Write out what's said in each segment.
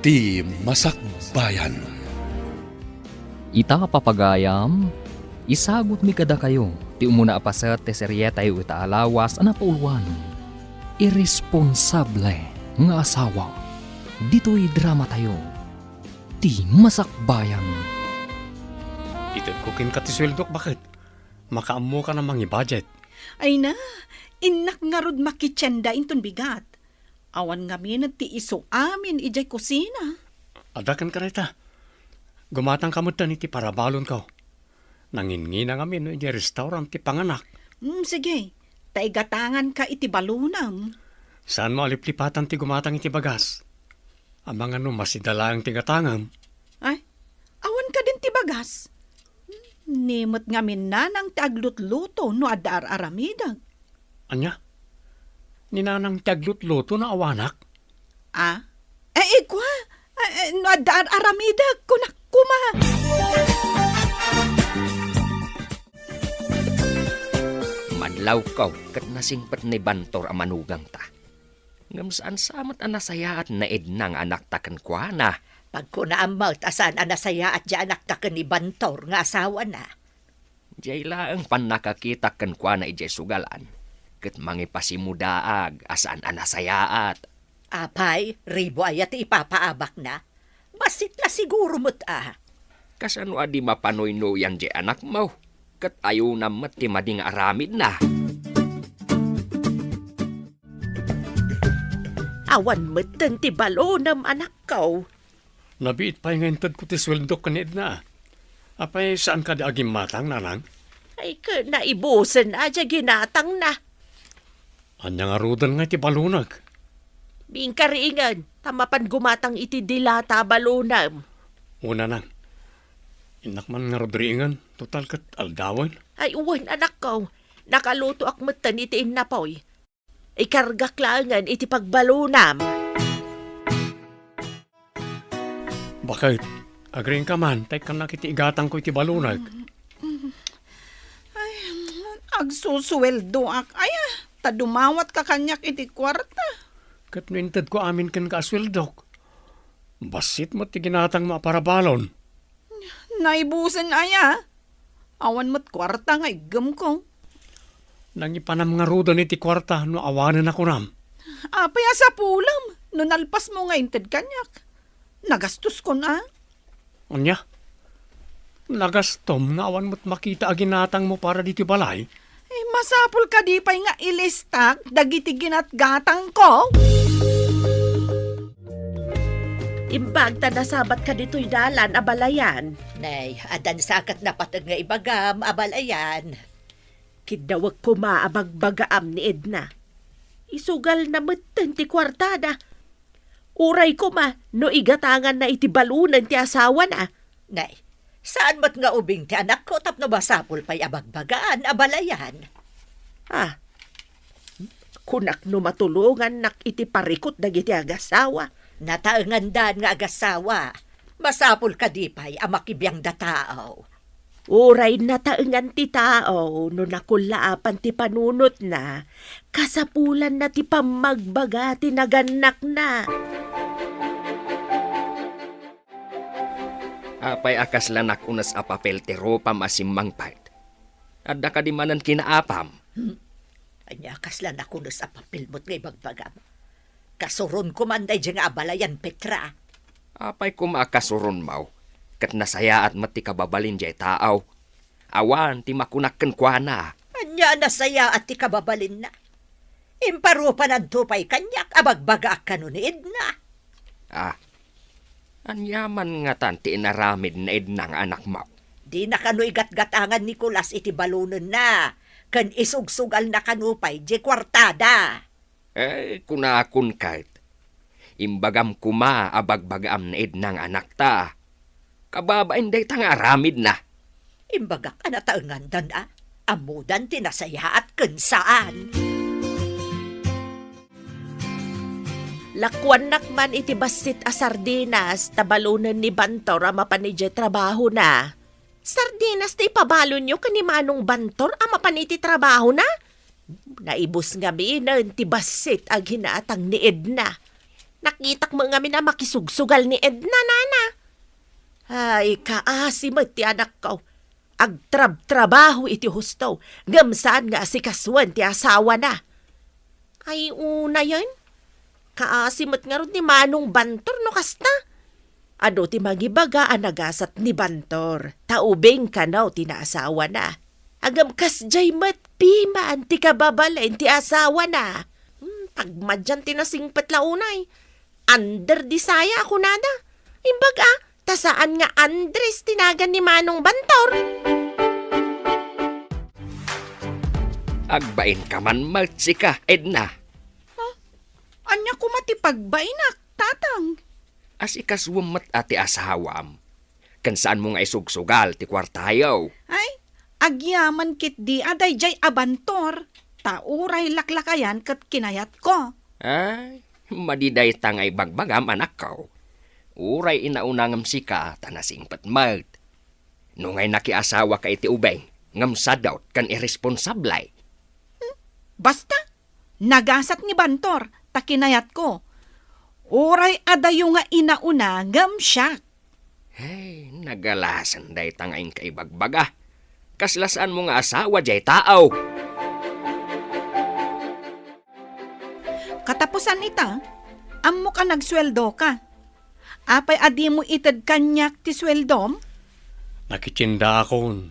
Ti Masakbayan. Ita papagayam, isagot mi kada kayo, ti umuna apasat ti seryeta yu ita alawas ana pauluan. Irresponsable nga asawa, dito'y drama tayo, ti Masakbayan. Itid ko kin katisweldok, bakit? Makaammo ka namang i-budget. Ay na, inak nga rod makitsenda inton bigat. Awan nga minat ti iso amin ijay kusina. Adakan ka rita. Gumatang kamutan iti parabalon ka. Nangingina nga min iti restaurant ti panganak. Sige, taigatangan ka iti balunam. Saan mo aliplipatan ti gumatang iti bagas? Amang ano masidala ang tigatangam. Ay, awan ka din ti bagas. Nimot nga minanang ti aglutluto no adar aramidag. Anya? Ninanang tiaglut-luto na awanak? Ikwa, no adar aramidag kunak kuma. Madlaw kaw, kat nasingpat ni Bantor a manugang ta. Ngam saan samat anasaya at naid ng anak takan kwa na. Pag ko naamaw, asan anasaya at di anak ta ni Bantor nga asawa na. Diyay laang pan nakakita kan kwa na ijay sugalan. Kat mangipasimudaag asaan anasayaat. Apay, ribo ayat ipapaabak na. Basit na siguro mo't Kasano adi mapanoy no yan di anak mo. Kat ayaw na mati mading aramid na. Awan mo't ti balonam anak ko. Nabiit pa yung intad ko ti sweldok kanid na. Apay saan ka di agim matang, nanang? Ay ka naibusan adya ginatang na. Anya nga rudan nga iti balunag. Bing karingan, tamapan gumatang iti dilata balonam. Una nang. Inak man nga rodringan, total kat aldawan. Ay uwan anak ko, nakaluto akmatan iti inapoy. Ikargak langan iti pagbalonam. Bakit? Agring ka man, tay ka nakiti igatang ko iti balunag. Agsusuweldo ak. Tadumawat ka kanyak iti kwarta. Kat nuintad ko amin kan kaasweldok. Basit mo ti ginatang maparabalon. Naibusan awan mo't kwarta nga igam ko. Nangipanam nga rudan iti kwarta no awanan ako nam. Apay sa pulam, no nalpas mo nga inted kanyak. Nagastos ko na. Anya? Nagastom nga awan mo't makita a ginatang mo para diti balay. Masapul ka di pa'y nga ilistak, dagiti ginatgatang ko. Imbag ta nasabat ka dito'y dalan, abalayan. Nay, adan sakat na patag nga ibagam, abalayan. Kidawag ko maabagbagaam ni Edna. Isugal na matan ti kwartada. Uray ko no igatangan na iti balunan ti asawa na. Nay, saan mo't nga ubing ti anak ko tapno basapul pa'y abagbagaan, abalayan? Kunak no matulungan nak iti parikot dagiti agasawa. Nataengandan nga agasawa. Masapul ka di pa'y amakibiyang da tao. Uray nataengan ti tao no nakulaapan ti panunot na. Kasapulan na ti pamagbaga ti naganak na. Apay akas lanak unas apapel ti ropa masimmang pait. Adda ka di manan kinaapam. Anya kaslan ako na sa papel mo't ngay bagbagam. Kasuron ko man day nga abalayan, Petra. Apay kumakasuron mau. Kat nasaya at mati kababalin jay taaw. Awan ti makunakken kwa na. Anya nasaya at ti kababalin na. Imparupa ng tupay kanyak, abagbaga ka nun ni Edna. Anyaman nga tanti inaramid na Edna ng anak mau. Di na kano'y gatgatangan ni Kulas iti balunon na. Kan isugsugal na kanupay, di kwartada. Kunakun kahit. Imbagam kuma abagbagam na Edna ng anak ta. Kababain day tang aramid na. Imbagak anataengan dan amudan tinasaya at kansaan. Lakwan nakman iti basit a sardinas, tabalunan ni Bantor ama panidya trabaho na. Sardinas ti pabalon nyo kanimanong Bantor ama paniti trabaho na? Naibus nga minan ti basit ag hinaatang ni Edna. Nakitak mo nga na makisugsugal ni Edna, nana. Ay, kaasimat ti anak ko. Agtrab-trabaho iti husto. Gamsaan nga si kaswan ti asawa na. Ay, una yan. Kaasimat nga ron ni Manong Bantor no kasta. Ado ti magibaga anagasat ni Bantor. Taubing kanaw ti naasawa na. Agam kasjay matpimaan ti kababalain ti asawa na. Tagmadyan ti nasingpet launay. Under di saya ako nada. Imbaga, tasaan nga Andres tinagan ni Manong Bantor. Agbain ka man magsika, Edna. Anya ko matipagbainak, tatang. As ikaswamat ati asawam. Kansaan mo nga isugsugal ti kwartayaw. Ay, agyaman kit di aday jay abantor. Tauray laklakayan kat kinayat ko. Ay, madiday tangay bagbagam anak ko. Uray inauna ngam sika tanasing patmag. Nungay nakiasawa ka iti ubeng, ngam sadaw kan irresponsablay. Basta, nagasat ni Bantor, takinayat ko. Uray adayo nga inauna ngam siya. Hey, nagalasan day tangay kaibagbaga. Kaslasaan mo nga asawa jay tao. Katapusan ita, ammo ka nagsweldo ka. Apay adi mo itad kanyak ti sweldom? Nakitsinda ako.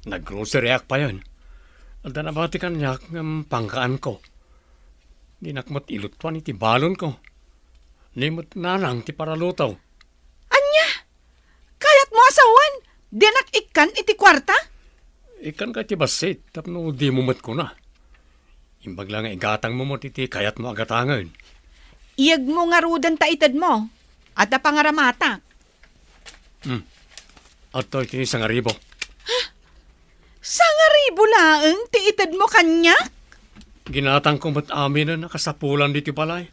Nag-grocery ak pa yun. Alda na ba ti kanyak ng pangkaan ko. Dinakmat ilutwan iti balon ko. Limot nanang ti paralutaw. Anya, kayat mo asawan, dinak ikan iti kwarta? Ikan ka ti basit, tapno di mumat ko na. Imbag lang igatang mo mo titi kayat mo agatangan. Iyag mo nga rudan ta itad mo, at na pangaramata. Ato iti isang aribo. Sangaribo laeng ti itad mo kanyak? Ginatang ko mat amin na nakasapulan diti balay.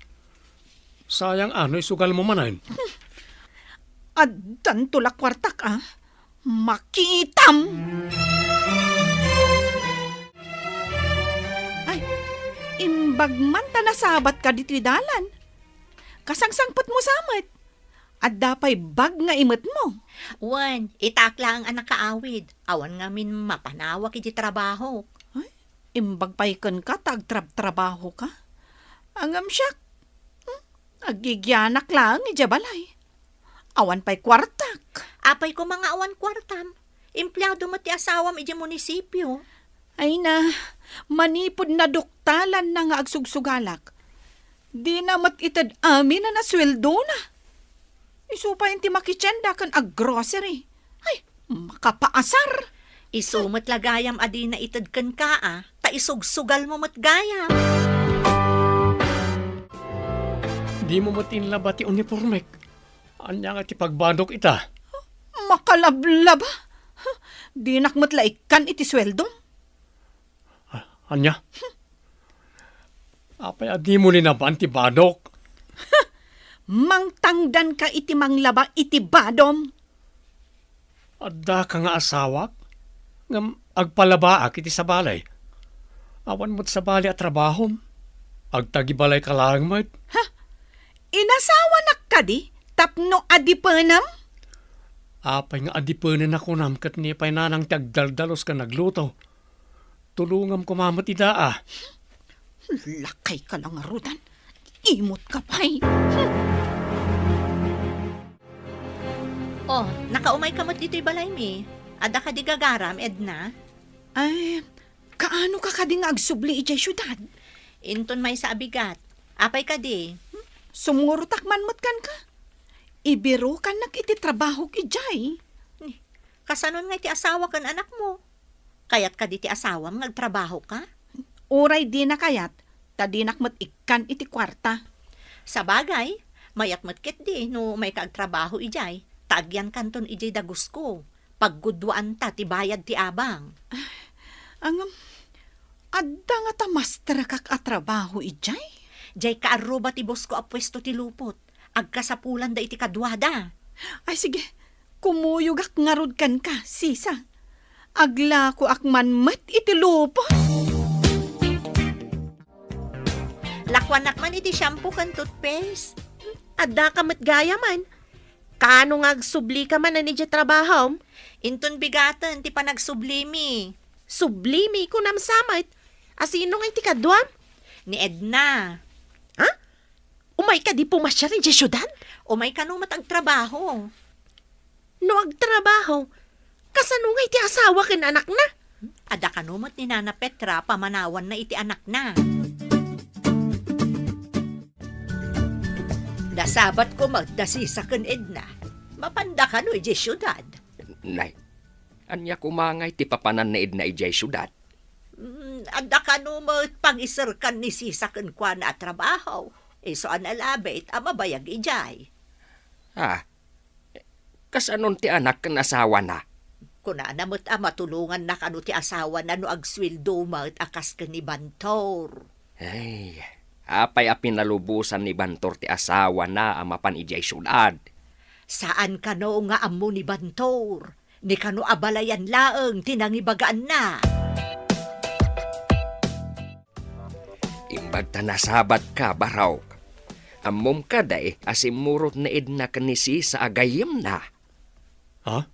Sayang ano isugal mo manan. Adan tulak kwartak Makitam! Ay, imbag man ta nasabat ka dito dalan. Kasangsangpot mo samat. At dapay bag nga imot mo. Wan, itakla ang anak kaawid. Awan nga min mapanawak iti trabaho. Ay, imbag paikan ka, tagtrab-trabaho ka. Angam siya. Agigyanak lang, ijabalay. Awan pa'y kwartak. Apay ko mga awan kwartam. Empleyado mo ti asawam iti munisipyo. Ay na, manipod na doktalan na nga agsugsugalak. Di na matitad amin na nasweldo na. Isupa yung ti makitsenda kan ag-grocery. Ay, makapaasar. Isumot lagayam adi na itadkan ka ta isugsugal mo matgayam. Di mo matinla ba ti uniformek? Anya nga ti pagbadok ita. Makalablaba. Di nakmatlaikan iti sweldo. Anya? Apay adi mo linaban ti badok. Mangtangdan ka iti manglaba iti badom. Adda ka nga asawak? Ngam agpalabaak iti sa balay. Awan mo't sa balay at trabahom. Agtagibalay ka lang mo't. Inasawa na ka di? Tapno adipanam? Apay nga adipanan ako nam kat ni pay nanang tagdaldalos ka nagluto. Tulungam kumamat ida Lakay ka lang arudan. Imot ka pa'y. Oh, nakaumay ka mo dito'y balay mi. Ada ka di gagaram, Edna. Ay, kaano ka kading agsubli ijay syudad? Inton may sa abigat. Apay ka di. Sumurutak man kan ka. Ibiro ka iti trabaho ijay. Kasanon nga iti asawa kan anak mo. Kayat ka di ti asawam nagtrabaho ka. Uray di na kayat, tadinak mat ikan iti kwarta. Sa bagay, mayat matkit di no may kaagtrabaho ijay. Taagyan kanton ijay dagus ko. Paggudwaan ta ti bayad ti abang. Angam, adda nga ta master kak atrabaho ijay? Jay kaaruba ti boss ko apwesto ti lupot. Agkasapulan da iti kadwada. Ay sige, kumuyugak ngarod kan ka, sisa. Agla ko akman mat iti lupot. Lakwanak man iti shampoo kan toothpaste. Adda ka gaya man. Kano nga subli ka man na ni trabaho? Inton bigatan, ti pa nagsublimi. Sublimi ko namsamit. Asino nga ti kadwa? Ni Edna. Umay ka di pumasya rin di syudad? Umay kanumat ang trabaho. No agtrabaho. Kasano nga iti asawa ken anak na? Ada kanumat ni Nana Petra, pamanawan na iti anak na. Nasabat ko magdasisa ken Edna. Mapanda ka no iti syudad. Nay, anya kumangay ti papanan na Edna ijay syudad. Ada kanumat pang-isirkan ni Sisa ken kwa na trabaho. So analabit, amabayag ijay. Kasanon ti anak ken asawa na? Kuna namot matulungan na kanu ti asawa na no agswildo mat akas ken ni Bantor. Ay, apay a pinalubusan ni Bantor ti asawa na amapan ijay syudad. Saan kano nga ammo ni Bantor? Ni kano abalayan laeng tinangibagaan na. Imbag ta nasabat ka, baraw. Ammom ka day asimurot na Edna kanisi sa agayem na. Ha?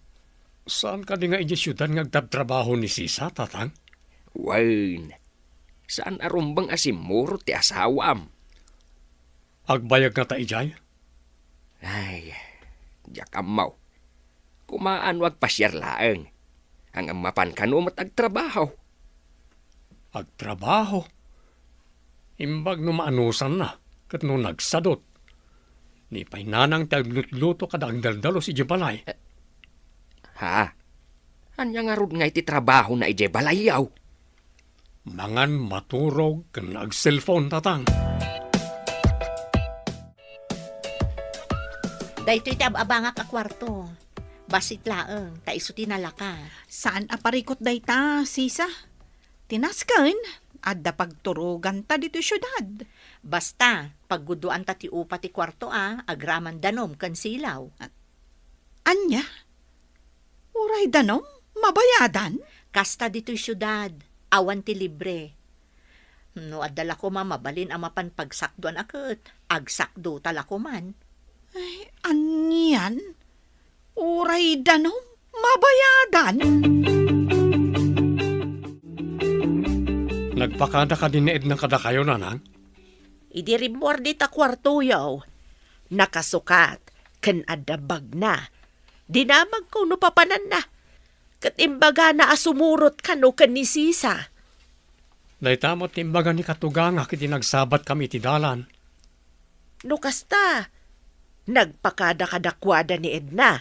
Saan ka di nga iji syudad nga agtabtrabaho ni Sisa, tatang? Wain, saan arumbang asimurot ti asawam? Agbayag nga ta ijay? Ay, diyak amaw. Kumaan wag pasyar laeng. Ang amapan kanumat agtrabaho. Agtrabaho? Imbag no maanusan na, kat no nagsadot. Ni pay nanang taglutluto kada ang daldalo si Jibalay. Ha? Anya nga rod nga iti trabaho na ijay balayaw? Mangan maturog kan nag-cellphone, tatang. Daytoy ti ababanga ka kwarto. Basit laeng, ta iso tinalaka. Saan aparikot day ta, Sisa? Tinaskan, adda pagturugan ta dito syudad. Basta, pagguduan ta ti upa ti kwarto agraman danom kan silaw. Anya? Uray danom? Mabayadan? Kasta dito'y syudad, awan ti libre. No, adala ko mabalin amapan pagsakdoan akit, agsakdo tala ko man. Ay, anyan? Uray danom? Mabayadan? Nagpakada ka din ni Edna kada kayo, nanang? Idirimor di ta kwarto yaw. Nakasukat, ken adabag na. Dinamag ko no papanan na. Kat imbaga na asumurot ka no ken ni Sisa. Day tamot timbagan ni Katuganga kiti nagsabat kami ti dalan. No kasta, nagpakada kadakwada ni Edna.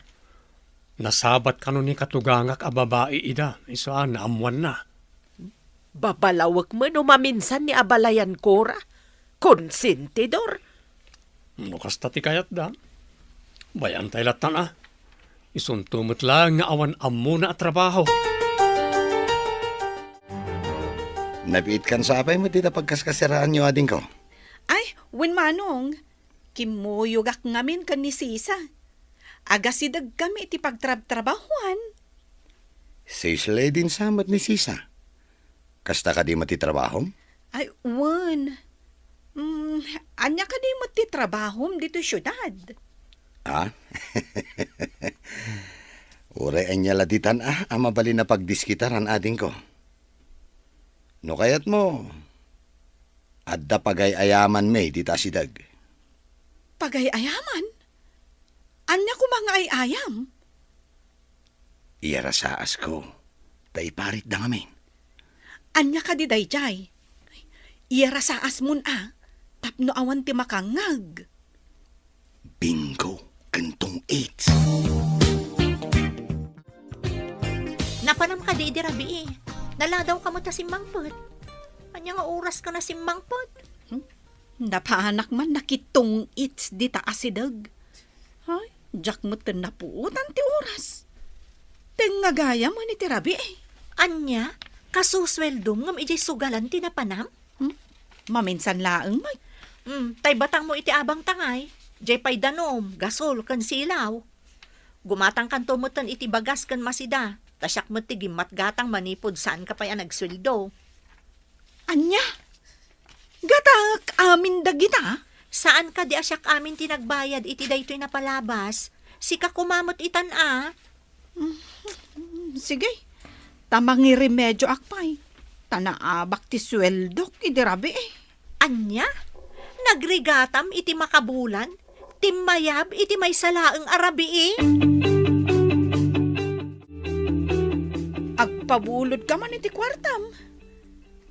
Nasabat kano ni Katuganga a babae ida, isaan na amuan na. Babalawag mo no maminsan ni abalayan kora. Konsentidor. No kasta ti kayat da. Bayan tayo latan Isuntumot lang nga awan ammo na at trabaho. Nabiit kan sa apay mo tita pagkaskasiraan nyo ading ko. Ay, wen manong, kimuyugak ngamin kan ni Sisa. Agasidag kami iti pagtrabahuan. Sisle din samat ni Sisa. Kasta ka di matitrabaho? Ay, wen. Anya ka di matitrabahom dito syudad. Ha? Ure anya laditan amabali na pagdiskitaran ading ko. No kayat mo, adda pagay ayaman may dita sidag. Pagay-ayaman? Anya ko mga ay-ayam? Iyara saas ko, tay parit da ngamin. Anya ka di dayjay? Iyara sa asmun tapno awan ti makangag. Bingo, kantong 8. Napanam ka di rabi Naladaw ka mo ta simbangpot. Anya nga oras ka na simbangpot. Napaanak man nakitong its di taasidag. Ay, jak mo na puutan ti oras. Tengagaya mo ni tirabi Anya, kasusweldom ngam ijay sugalan tinapanam? Maminsan laeng may. Tay batang mo iti abang tangay. Jay pay danom, gasol, kan silaw. Gumatang kanto mo tan iti bagas kan masida. Tasyak mo ti gimat gatang manipod saan ka pa yan nagsweldo. Anya? Gatak amin dagita? Saan ka di asyak amin tinagbayad iti daytoy na palabas? Sika kumamot itan Sige, tamangi remedyo akpay. Tanaabak ti sweldok, idirabi eh. Anya? Nagrigatam iti makabulan? Timmayab iti may salaeng arabi Agpabulod ka man iti kwartam.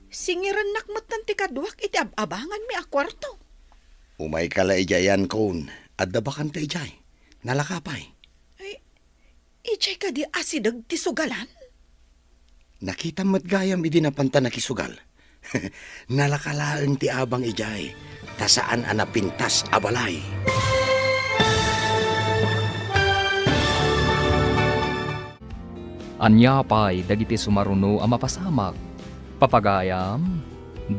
Singiran nakmatan ti kadwak iti abangan mi a kwarto. Umay kala ijayan kon, at dabakan ta ijay. Nalakapay. Ijay ka di asidag ti sugalan. Nakita mo't gayam idi napanta nakisugal. Nalakalaeng ti abang ijay, tasaan anapintas abalay. Anya pa'y dagiti sumaruno ang mapasamak. Papagayam,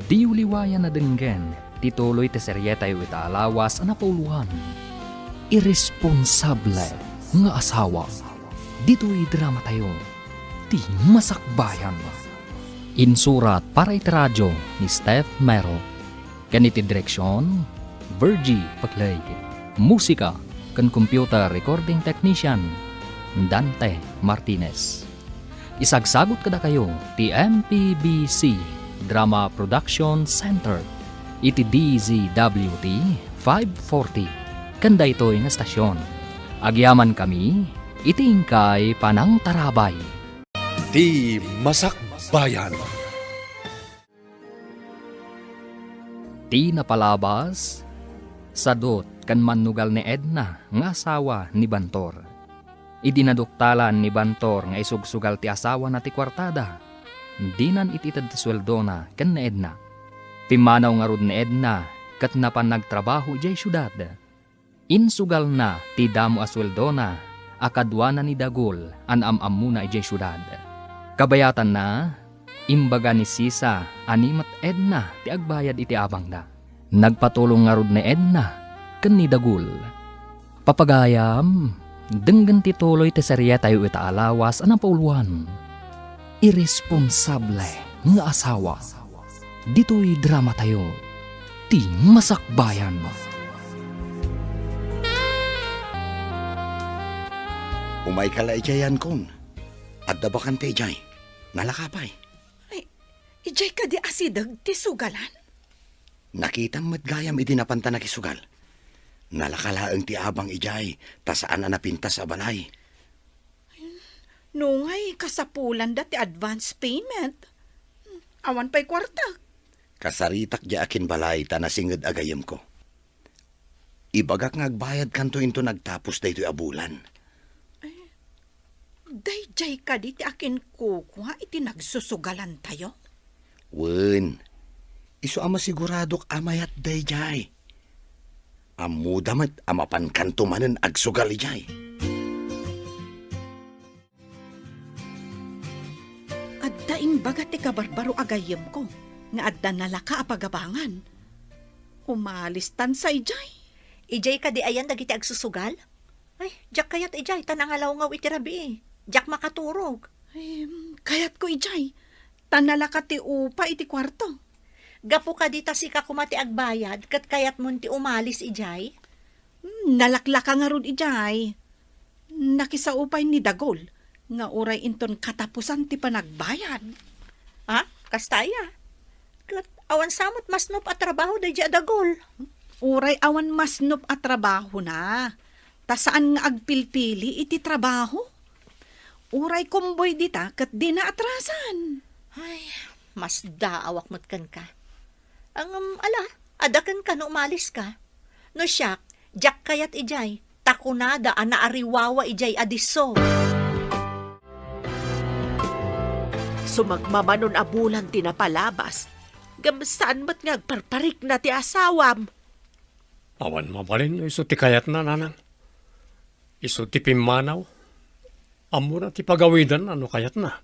di uliwayan na denggen, tituloy ti seryetay wita alawas ang napuluhan. Irresponsable nga asawa. Dito'y drama tayo, ti masakbayan. Insurat para iti radyo ni Steph Mero. Ganiti direksyon, Virgie Paclay. Musika kan computer recording technician, Dante Martinez. Isagsagot kada kayo ti MPBC Drama Production Center iti DZWT 540 kanda ito'y nga stasyon. Agyaman kami iti ingkay panang tarabay. Di Masakbayan. Ti napalabas sadot kan manugal ni Edna nga asawa ni Bantor. Idinaduktalan ni Bantor nga isugsugal ti asawa na ti kwartada. Dinan ititad ti sweldo na ken ni Edna. Pimanaw nga rod ni Edna kat napan nagtrabaho jay syudad. Insugal na ti damo a sweldo na akadwa na ni Dagol an am muna jay syudad. Kabayatan na imbaga ni Sisa animat Edna ti agbayad iti abang da. Nagpatulong nga rod ni Edna ken ni Dagol. Papagayam, denggan tituloy ti serye tayo ita alawas anang pauluan. Irresponsable nga asawa. Dito'y drama tayo, ti masakbayan. Umay kala ijayan kon, at dabakan ta ijay. Nalakapay. Ijay ka di asidag ti sugalan. Nakita mo't gayam idi napanta nakisugal. Nalakalaeng ti abang ijay, tasaan anapintas a balay. Nungay kasapulan da ti advance payment. Awan pa'y kwarta. Kasaritak di akin balay, tanasingad agayam ko. Ibagak ngagbayad kanto into nagtapos da ito'y abulan. Dayjay ka di ti akin kukuha iti nagsusugalan tayo. Wen, iso ama siguradok amayat dayjay. Amudamat amapan kanto manen agsugal ijay. Adda imbaga ti kabarbaro agayem ko, nga adda nalaka apagabangan. Umalistan sa ijay. Ijay ka di ayan dagiti agsusugal? Ay, jak kayat ijay, tanangalaw ngaw iti rabi. Jak makaturog. Kayat ko ijay, tanalaka ti upa iti kwarto. Gapo ka di tasika kumati agbayad, kat kayat mo ti umalis ijay? Nalaklaka nga ron ijay. Nakisaupay ni Dagol, nga uray inton katapusan ti panagbayad. Ha? Kastaya? Kat awan samot masnop at trabaho da Dagol. Uray awan masnop at trabaho na. Ta saan nga agpilpili iti trabaho? Uray kumboy dita kat di na atrasan. Ay, mas daawak matkan ka. Ang adakan ka no umalis ka. No siyak, jak kayat ijay, takunada anaariwawa ijay adiso. Sumagmamanon abulan tinapalabas. Gamsaan mo't ngagparparik na ti asawam. Awan mabalin, iso ti kayat na nanang. Iso ti pimanaw. Amo na ti pagawidan, ano kayat na.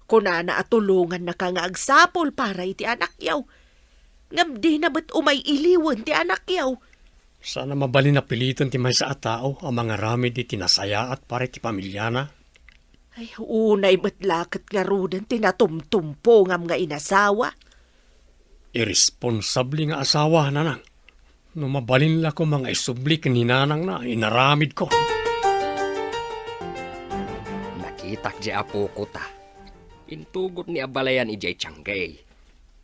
Kunana at tulungan na ka nga agsapol para iti anak yaw. Ngam di na ba't umay iliwan ti anak yaw. Sana mabalin na pilitan ti may sa tao ang mga rami di tinasaya at pare ti pamilya na. Ay, unay ba't lakat nga rudan tinatumtumpo ngam nga inasawa. Irresponsable nga asawa nanang. No mabalin la ko mga isubli kaninanang na inaramid ko. Nakitak di apo ko ta. Intugot ni abalayan ijay tsanggay.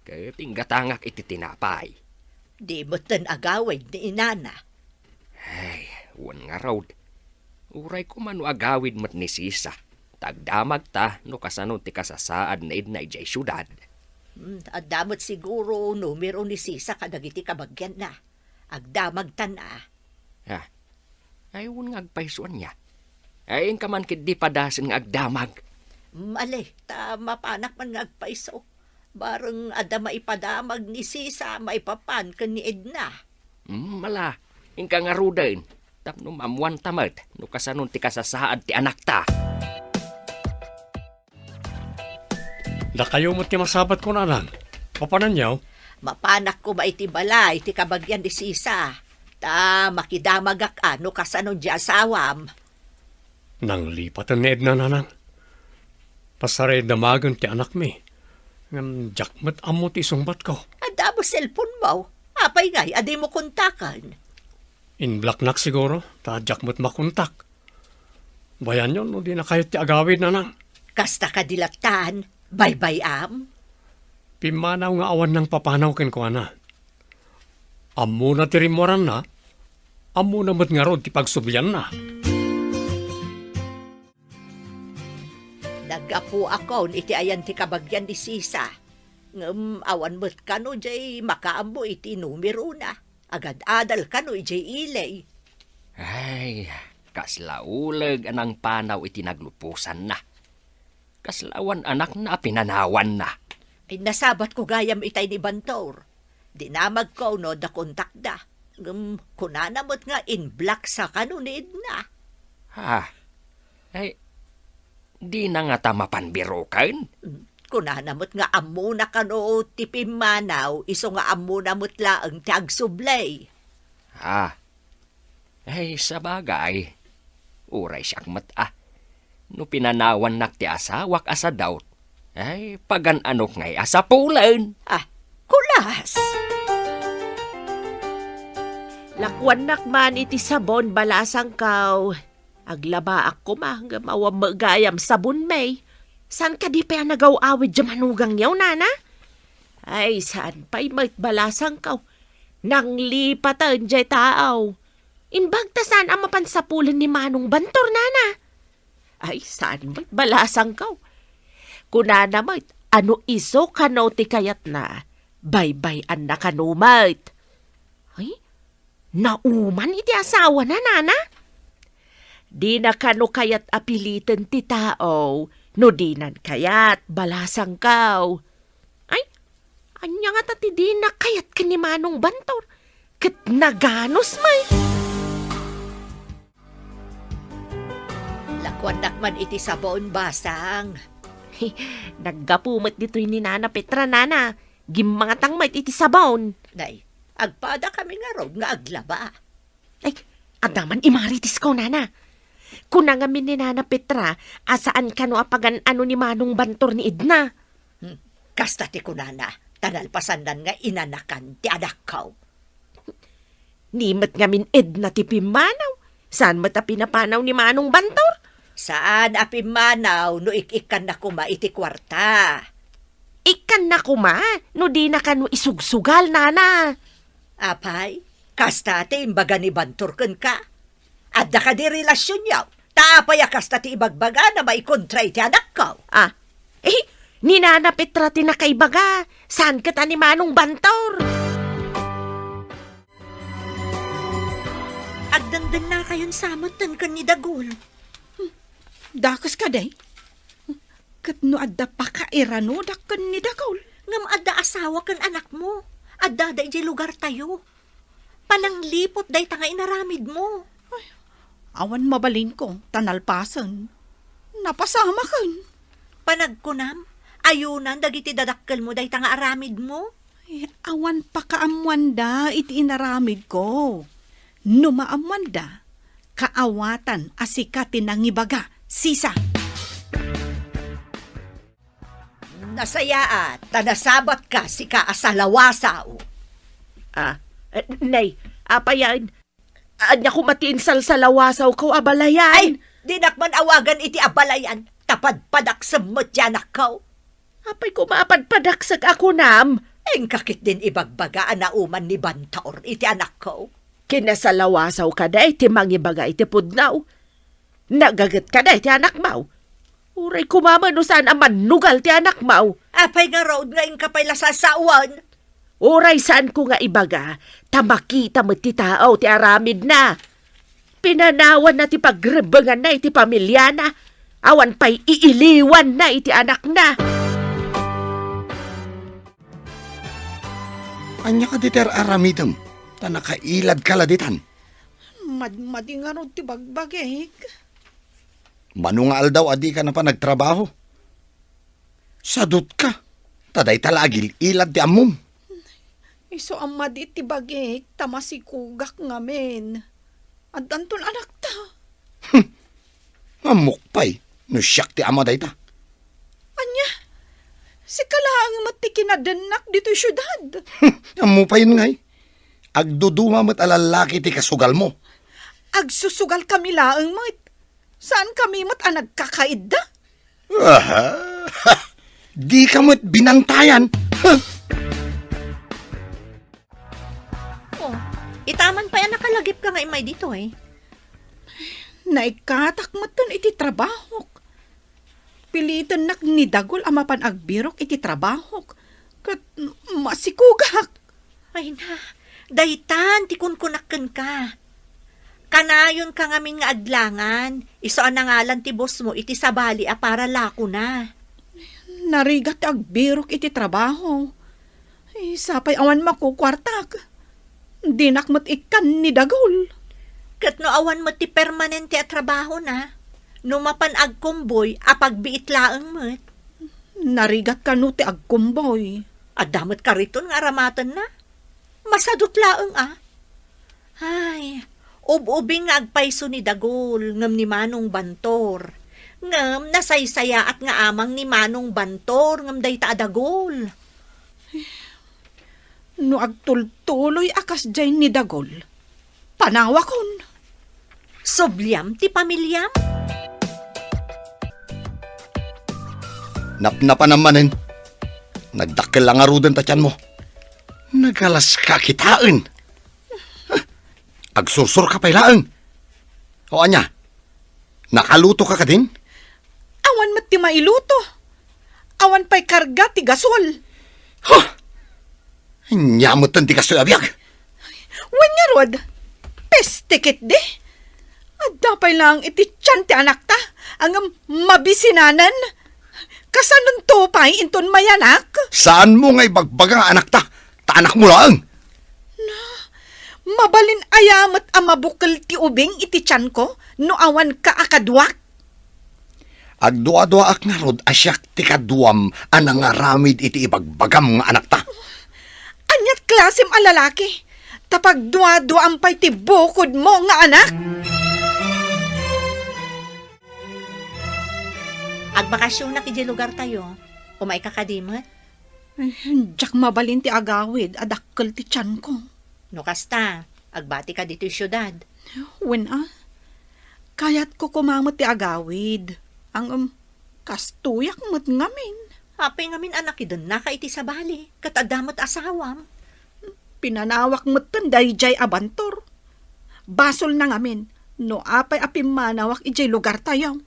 Katinggatangak iti tinapay. Di mo tan agawid ni inana. Ay, wan nga raw. Uray ko man no agawid mat ni Sisa. Tagdamag ta no kasano ti kasasaad na idna ijay syudad. Adamot siguro numero ni Sisa kadagiti kabagyan na. Agdamag tan Ha? Ay, wan nga agpaisuan niya. Ay, ang kaman kid di padasin nga agdamag. Mali, ta mapanak man nga agpaiso. Bareng ada maipadamag ni Sisa, maipapan ka ni Edna. Mala, ingka nga rudain. Tapno mamuan tamat, no kasanon ti kasasaad ti anak ta. Da kayo mo ti masabat ko nanan. Papanan yaw? Mapanak ko maiti balay, ti kabagyan ni Sisa. Ta makidamagak ano kasanon di asawam. Nang lipatan ni Edna nanang. Pasare damagan ti anak mi. Ngam jakmat amo ti sungbat ko. Ada mo cellphone mo. Apay ngay, adi mo kontakan. In black nak siguro, ta jakmat makontak. Bayan yon, no di na kayo ti agawid nanang. Kasta kadilatan, bye-bye am. Pimanaw nga awan ng papanaw ken ko ana. Amo na ti rimoran na, amo na mat nga rod ti pagsubyan na. Nagapu ako iti ayan ti kabagyan ni Sisa. Ngem awan mo't kano jay makaambo iti numero na. Agad adal kano jay ilay. Ay, kaslaulag anang panaw iti naglupusan na. Kaslawan anak na pinanawan na. Ay nasabat ko gayam itay ni Bantor. Dinamag ko no da kontak da. Ngem kunana mo't nga in black sa kano ni Edna. Ha? Ay, di na nga tamapanbiro kan? Kunana mo't nga amo na kano tipimanaw. Iso nga amo na mo't laang tagsublay. Ha? Ay, sabagay. Uray siyak mata. No pinanawan nak ti asawak asa daw. Ay, pagan anok ngay asa pulan. Kulas! Lakwan nakman iti sabon balasang kaw. Aglaba ako mahanggang mawamagayam sabon may. San ka di pa nagaw-awid dyan manugang yaw, nana? Ay, saan pa'y may balasang kaw? Nang lipatan dyan taaw. Imbag ta saan ang mapansapulan ni Manong Bantor, nana? Ay, saan may balasang kaw? Kunana mo't, ano iso kano ti kayat na? Bye-bye na kanumait. Ay, nauman iti asawa na, nana? Di na kano kayat apilitan ti tao, no di nan kayat balasang kaw. Ay, anya nga tati di na kayat ka ni Manong Bantor. Kat naganos may. Lakwan nakman iti sabon basang. Naggapumot dito'y ni Nana Petra, nana. Gimangatang mait iti sabon. Nay, agpada kami nga rod nga aglaba. Ay, adaman imaritis ko, nana. Kunangamin ni Nana Petra, asaan ka no apagan ano ni Manong Bantor ni Edna? Kasta ti kunana, tanalpasandan nga inanakan ti anak ko. Nimet ngamin Edna ti pimanaw. Saan mata pinapanaw ni Manong Bantor? Saan apimanaw no ikan na kuma iti kwarta? Ikan na kuma? No di na ka no isugsugal, nana. Apay, kasta ti imbaga ni Bantor ken ka. Adda ka di relasyon yaw. Tapay kasta ti ibagbaga na maikontray ti anak ko. Ni Nana Petra ti nakaibaga. Saan ka ta ni Manong Bantor? Agdangdan na kayon samatan kan ni Dagol. Dakas ka day? Kat no adda pa ka irano dakan ni Dagol. Ngam adda asawa kan anak mo. Adda da iti lugar tayo. Pananglipot day tanga inaramid mo. Awan mabalin ko, tanalpasan. Napasama kan. Panagkunam, ayunan dagiti dadakkel mo day tanga aramid mo. Ay, awan pa kaamwanda iti inaramid ko. No maamwanda, kaawatan asikatin ng ibaga, Sisa. Nasaya tanasabat ka si kaasalawasaw. Nay, Apayan, anya ko matiinsal sa lawasaw ko abalayan. Ay, di nakman awagan iti abalayan. Tapad-padak sa mutyanak ko. Apay ko maapadpadaksag ako nam. Eng kakit din ibagbaga na uman ni Bantaor iti anak ko. Kinasalawasaw ka da iti mangibaga iti pudnaw. Nagagat ka da iti anak mau. Uray kumama no saan aman nugal ti anak mau. Apay nga road nga ing kapay lasasawan. Uray saan ko nga ibaga, tamakita mo ti tao ti aramid na. Pinanawan na ti pagrebangan na iti pamilya na. Awan pa'y iiliwan na iti anak na. Anya ka diter aramidem, ta nakailad ka laditan. Madi nga ron ti bagbagik. Manungal daw adi ka na pa nagtrabaho. Sadot ka, taday talagil ilad ti amom. Iso amad iti bagik, tamasikugak ngamin. At anton anak ta. Amukpay, no siyak ti ama day ta. Anya, si kalaang mati kinadanak dito syudad. Amupay yun ngay. Agduduma mo't alalaki ti kasugal mo. Agsusugal kami laang mat. Saan kami mat ang nagkakaida? Di ka mo't binantayan. Oh, itaman pa yan nakalagip ka nga imay dito eh. Naikatak matan iti trabaho. Pilitan nak ni Dagol amapan agbirok iti trabaho. Kat masikugak. Ay na, daytan, tikunkunakken ka. Kanayon ka ngamin nga adlangan. Iso ang nangalan ti boss mo, iti sabali a para lako na. Narigat agbirok iti trabaho. Sapay awan makukwartak. Dinakmat ikan ni Dagol. Kat no awan mo ti permanente a trabaho na. Numapan agkumboy, apagbiit laeng mo't. Narigat ka no ti agkumboy. Adamot ka rito nga aramatan na. Masadot laeng ah. Ay, ubing nga agpaiso ni Dagol, ngam ni Manong Bantor. Ngam nasaysaya at nga amang ni Manong Bantor, ngam dayta Dagol. No agtultuloy akas jay ni Dagol. Panawakon. Sobliam ti pamilyam? Napnapa namanin. Nagdakkel lang arudan tatyan mo. Nagalas ka kitaan. Agsursur ka pailaan. O anya, nakaluto ka din? Awan mat ti mailuto. Awan pa'y karga ti gasol. Huh! Nyamutan ti kastoy abiyag. Wanya rod, pestikit di. At dapay lang iti tiyan ti anak ta, ang mabisinanan. Kasanong tupay inton mayanak? Saan mo nga ibagbaga anak ta? Ta anak mo lang. Mabalin ayamat ang mabukal ti ubing iti tiyan ko, no awan ka akadwak. Agdua-dua ak nga rod asyak ti kaduam anang aramid iti ibagbagam nga anak ta. Anyat klasim a lalaki, tapag dua-duam pa'y ti bukod mo nga anak. Agbakasyon na kiji lugar tayo. Umay kakadimat. Diyak mabalin ti agawid, adakkel ti tiyan ko. No kasta, agbati ka dito syudad. Wen kayat ko kumamot ti agawid. Ang kastuyak mo't ngamin. Apay ngamin anak idon na ka iti sabali. Katadamot asawam. Pinanawak mo't tanday jay abantor. Basol na ngamin, no apay apimanawak ijay lugar tayo.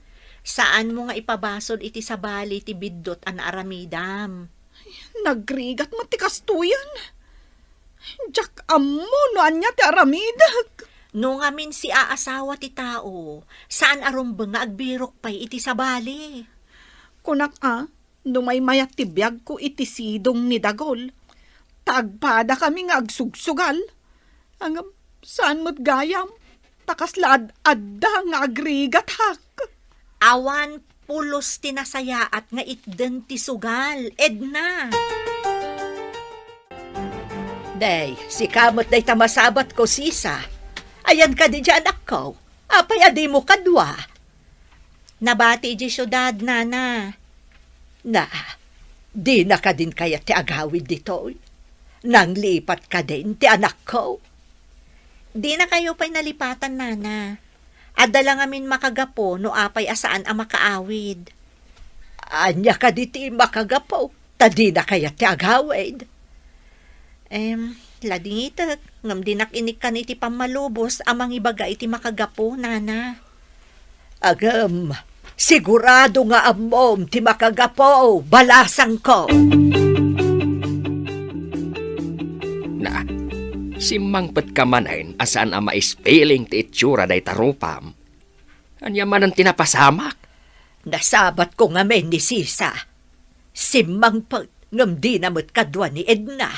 Saan mo nga ipabasod iti sabali ti biddot an aramidam? Nagrigat mo't ti kastuyan. Diyak amo no anya ti aramidak. No ngamin si aasawa ti tao, saan arumbang nga agbirok pay iti sabali? Kunak no may mayat ti biyag ko iti sidong ni Dagol. Tagpada kami nga agsugsugal. Ang saan mo't gayam? Takas laad-adda nga agrigat hak. Awan pulos tinasayaat nga itden ti sugal, Edna. Day, si kamot day tamasabat ko sisa. Ayan ka di dyan ako. Apay adi mo kadwa. Nabati di syudad, nana. Na, di na ka din kaya ti agawid dito. Nang lipat ka din ti anak ko. Di na kayo pa'y nalipatan, nana. Adala ngamin makagapo no apay asaan ang makaawid. Anya ka diti makagapaw. Tadi na kaya ti agawid. Lading itak, ngam dinak inik ka iti pamalubos amang ibaga iti makagapo, nana. Agam, sigurado nga amom ti makagapaw. Balasang ko. Na, si mangpet kamanain asaan ang maispelling ti itsura day tarupam. Anya man ang tinapasamak. Nasabat ko nga men ni Sisa. Simang pag ngam di namot kadwa ni Edna.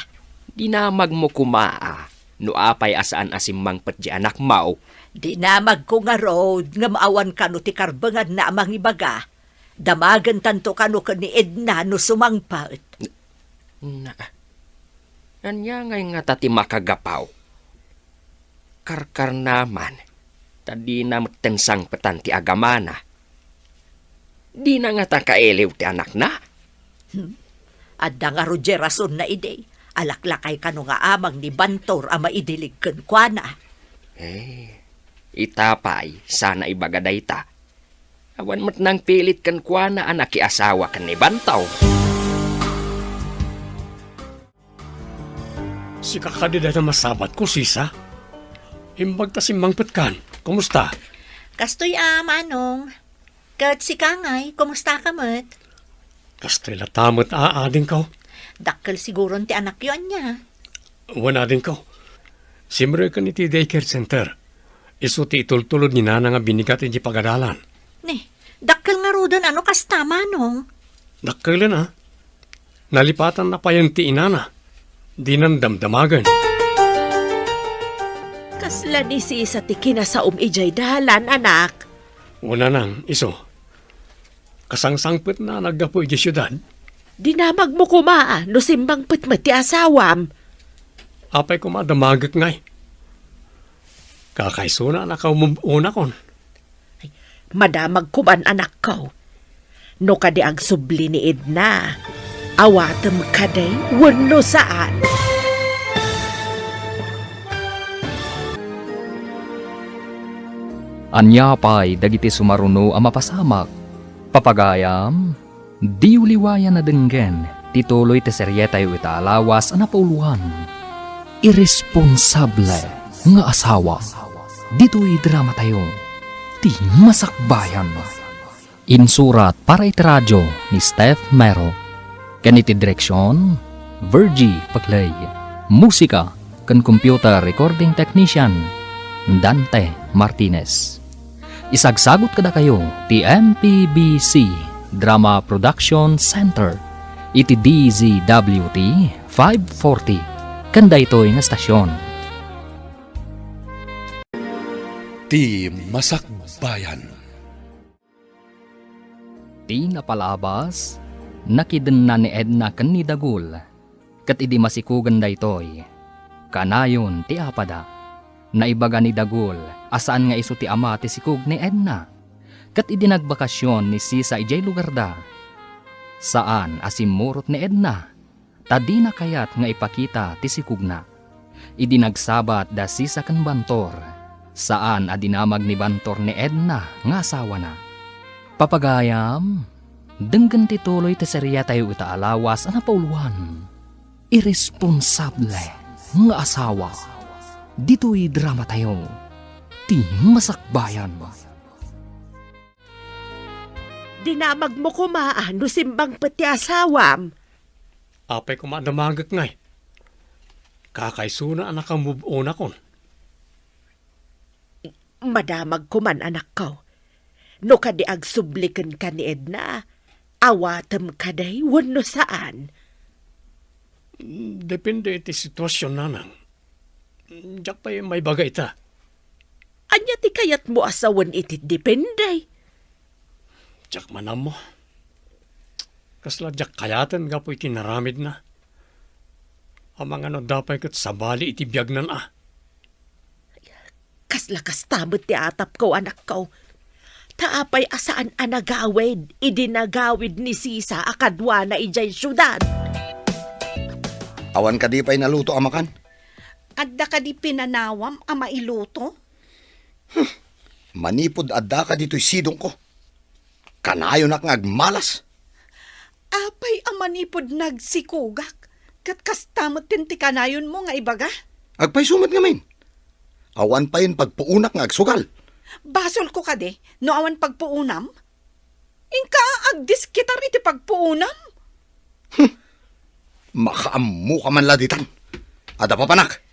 Dinamag mo kumaa, no apay asaan asim mangpet di anak mau. Dinamag ko nga road nga maawan ka no ti karbangan na amang ibaga. Damagan tanto ka no ni Edna no sumangpat. Na, anya ngay nga tati makagapaw. Karkar naman, tadi na tensang petan ti agamana. Di na nga ta kaelew ti anak na. Adda nga Roger rason na ide. Alaklakay ka no nga amang ni Bantor ama idilig ken kuana. Itapay, sana ibagaday ta. Awan mo't nang pilit kan kuana anak asawa kan ni Bantaw. Si kakadida na masabat ko, Sisa. Himbag ta si mangpet kan. Kumusta? Kastoy manong. Kat si Kangay, kumusta ka mat? Kastoy latamot aading ko. Dakkel siguro ti anak yon niya. Wala din ko. Simre ka ni ti daycare center. Isu ti itultulod ni nana nga binigat iti pagadalan. Ne, dakkel nga rodan ano kasta manong. Dakailan ha. Nalipatan na pa yung ti inana. Di nang damdamagan. Kasla ni Sisa ti kinasaom ijay dalan anak. Una nang, iso. Kasangsangpit na naggapo iti syudad. Dinamag mo kumaa no simbang putmat ti asawam. Apay ko madamagak ngay. Kakaisuna na ka umuna kon. Madamag kuman anak ko. No kadi ang subli ni Edna. Awatem kaday wano saan. Anya pay dagiti sumaruno a mapasamak. Papagayam, di uliwayan na denggen, tituloy te seryeta yu itaalawas a napauluhan. Irresponsable nga asawa. Dito'y drama tayo. Ti masakbayan. Insurat para iti radyo ni Steph Mero. Kaniti direksyon, Virgie Paclay. Musika kan computer recording technician, Dante Martinez. Isagsagot kada kayo ti MPBC Drama Production Center iti DZWT 540 kanda ito'y nga stasyon. Ti Masakbayan. Ti napalabas, nakiden na ni Edna ken ni Dagul, kat idi masikugan da ito'y. Kanayon ti apada, naibaga ni Dagul, asaan nga iso ti ama ti sikug ni Edna, kat idi nagbakasyon ni Sisa ijay lugar da. Saan asimurot ni Edna, tadi na kayat nga ipakita ti sikug na. Idi nagsabat da Sisa ken Bantor, saan adinamag ni Bantor ni Edna nga asawa na. Papagayam, denggan tituloy ti serya tayo itaalawas ang napauluan. Irresponsable nga asawa. Dito'y drama tayo. Ti masakbayan. Dinamag mo kumaan no simbang pati asawam. Apay ko madamagak ngay. Kakaisuna anak ang move on akon. Madamag kuman anak ko. No kadi ag subliken ka ni Edna, awatem kaday wano saan. Depende iti sitwasyon nanang. Diyak pa may bagay ta. Anya ti kayat mo asawan iti depende. Diyak manam mo. Kasla diyak kayatan nga po iti naramid na. Amang ano dapay kat sabali iti biyag nan ah. Kaslakas tamot ti atap ko anak ko. Taapay asaan anagawid, idinagawid ni Sisa akadwa na ijay syudad. Awan ka di pa'y naluto amakan? Adda ka di pinanawam a mailuto? Manipod adda ka dito'y sidong ko. Kanayo nak ngagmalas. Apay ang manipod nagsikugak. Kat kastamot tinti kanayon mo nga ibaga. Agpay sumat ngamin. Awan pa yun pagpuunak ngagsugal. Basol ko kade, no awan pagpuunam? Inka agdiskitar iti pagpuunam? Makaamu ka man laditan. Ada pa panak.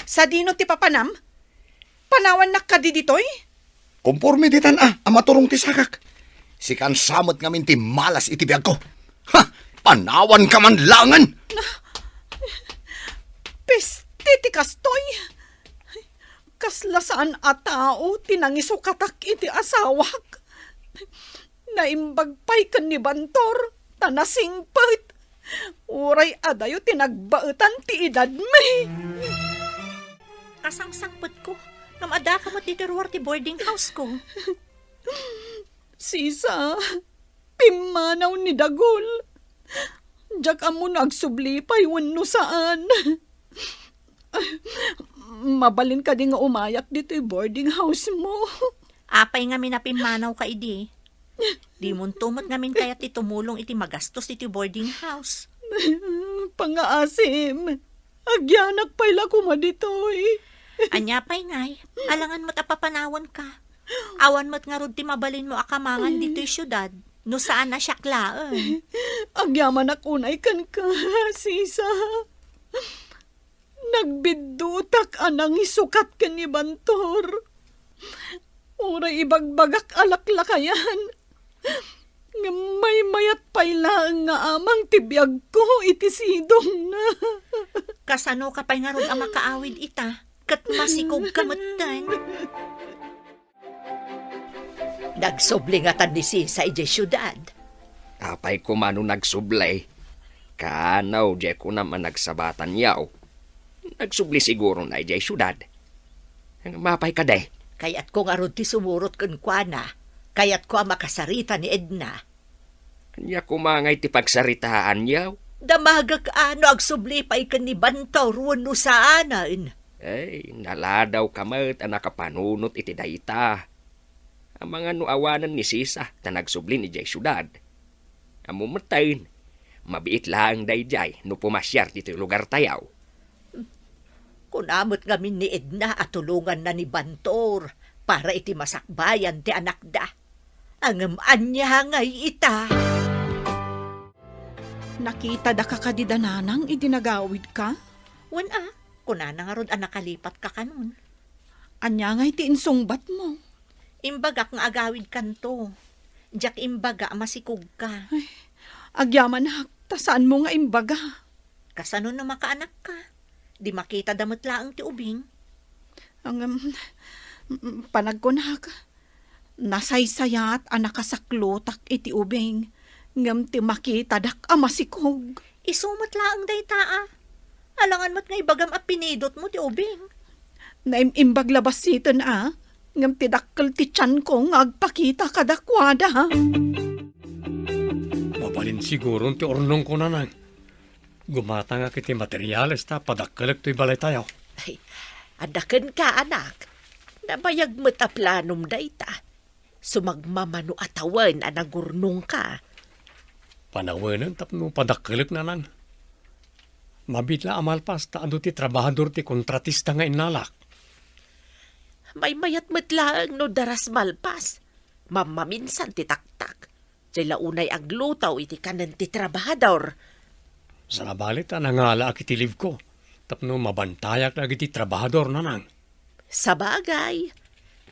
Sa dino ti papanam? Panawan nak kadi ditoy? Komporme ditan amaturong ti sakak. Sikan samot ngamin ti malas iti biyag ko. Ha! Panawan ka man langan! Peste ti kastoy. Kaslasaan a tao tinangisukatak iti asawak. Naimbagpay kan ni Bantor, tanasingpet. Uray adayo tinagbaetan ti edad me. Kasangsangpet ko. Namada ka matitirwar ti boarding house ko. Sisa, pimanaw ni Dagol. Diyak amo nagsublipay wenno saan. Mabalin ka di nga umayak dito boarding house mo. Apay nga minapimanaw ka idi. Di mo tumot ngamin kaya ti tumulong iti magastos iti boarding house. Pangaasim, agyanak pa'y lakuma ditoy. Anya pa'y ngay, alangan mo't apapanawan ka. Awan mo't nga rod ti mabalin mo akamangan dito'y syudad. No saan na siya klaan. Agyaman akunay kan ka, Sisa. Nagbidutak anang isukat ka ni Bantor. Uray ibagbagak alaklakayan. Nga may mayat pailaang nga amang tibiyag ko iti sidong na. Kasano ka pa'y nga rod ang makaawid ita. Kat masikog kamutan. Nagsublingatan ni Sisa ije syudad. Apay ko mano nagsublay. Kanaw, di ko naman nagsabatan yaw. Nagsubli siguro na ije syudad. Mapay ka day. Kaya't ko nga rod ti sumurot kun kwa. Kaya't ko ang makasarita ni Edna. Kanya kumangay ti pagsaritaan yaw. Damagak ano agsubli pa ikan ni Bantaw ruwan no saanan. Ay, naladaw kamat ang nakapanunot iti dayta. Ang mga nuawanan ni Sisa na nagsubli ni Jay syudad. Ang mumatayin, mabiit lang dayjay no pumasyar dito lugar tayaw. Kunamot ngamin ni Edna at tulungan na ni Bantor para iti masakbayan ti anak da. Ang anya ngay ita. Nakita da ka kadidananang idinagawid ka? Wana, kunana nga rod ang nakalipat ka kanun. Anya nga iti insungbat mo. Imbagak nga agawid kanto. Diyak imbaga masikog ka. Agyaman hak, tasaan mo nga imbaga. Kasano na makaanak ka? Di makita damot laang ti ubing. Ang panagkunak, nasaysayat ang nakasaklotak iti ubing. Ngam ti makita dak amasikog. Isumot laang dayta. Alangan mo't nga ibagam apinidot mo ti ubing. Naimbag labas sitan ngam ti dakkel ti tiyan ko agpakita kadakwada. Mabalin siguro ti ornong ko nanang. Gumata nga kiti materyales ta padakkelek to'y balay tayo. Ay, adaken ka anak. Nabayag mo ta planom dayta. Sumagmamano atawan anagurnong ka. Panawanan tapno padakkelek nanang. Mabitla amalpas ta ando ti trabahador ti kontratista nga inalak. May mayat metlaang no daras malpas. Mamaminsan ti taktak. Diyay launay aglutaw iti kanan ti trabahador. Sa nabalit nangala akitilib ko. Tapno mabantayak na iti trabahador nanang. Sa bagay,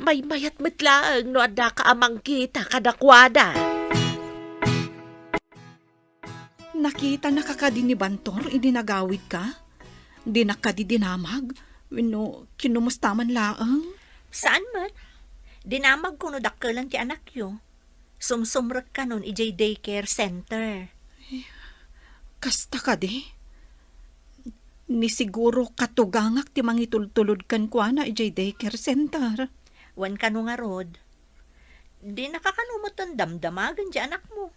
may mayat metlaang no ada ka amang kita kadakwada. Nakita na kakadi ni Bantor idinagawid ka? Di nakadidinamag? Wino, kinumustaman laang? Saan man? Dinamag ko no dakkelan ti anak yo. Sumsumrot ka nun ijay daycare center. Kasta ka di? Ni siguro katugangak ti mangitultulod kan kwa na ijay daycare center. Wan ka no nga rod. Di nakakanumot ang damdamagan di anak mo.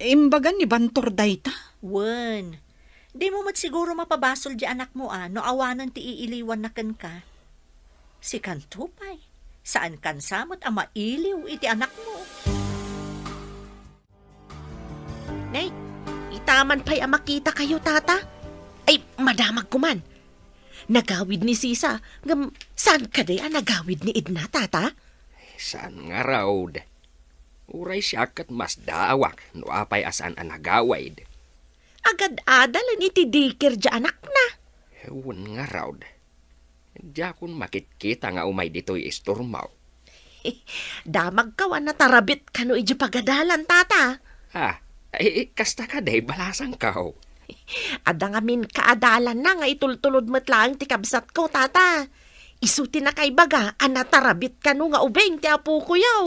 Imbagan ni Bantor dayta? Wan. Di mo mat siguro mapabasol di anak mo no awanan ti iiliwan na kan ka. Si Kantupay, saan kan samot ang mailiw iti anak mo? Nay, itaman pa'y makita kayo, tata. Ay, madamag kuman. Nagawid ni Sisa. Saan ka day nagawid ni Edna, tata? Saan nga raw? Uray siya kat mas daawak no apay asan ang nagawaid. Agad adalan iti dikir di anak na. Ewan nga raw. Diya kun makitkita nga umay dito'y isturmaw. Damag kawan na tarabit kano iti pagadalan, tata. Kasta ka day balasang kao. Ada nga min kaadalan na nga itultulod mo't lang ti kabsat ko, tata. Isuti na kay baga, anatarabit kano nga ubeng ti apo ko yaw.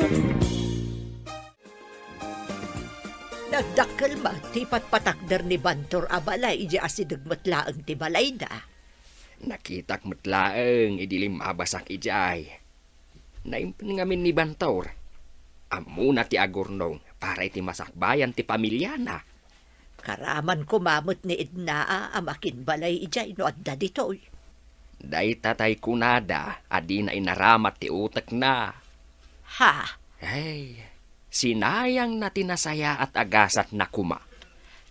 Nagdakkel ma, ti patpatakder ni Bantor abalay, iji asidagmatlaang ti balay da. Nakitak matlaang, idilim mabasak ijay. Naimpan ngamin ni Bantor. Amuna ti agurnong, para iti masakbayan ti pamilya na. Karaman kumamot ni Edna amakin balay ijay no adda ditoy. Day tatay kunada, adi na inaramat ti utak na. Ha? Hey, sinayang na tinasaya at agasat na kuma.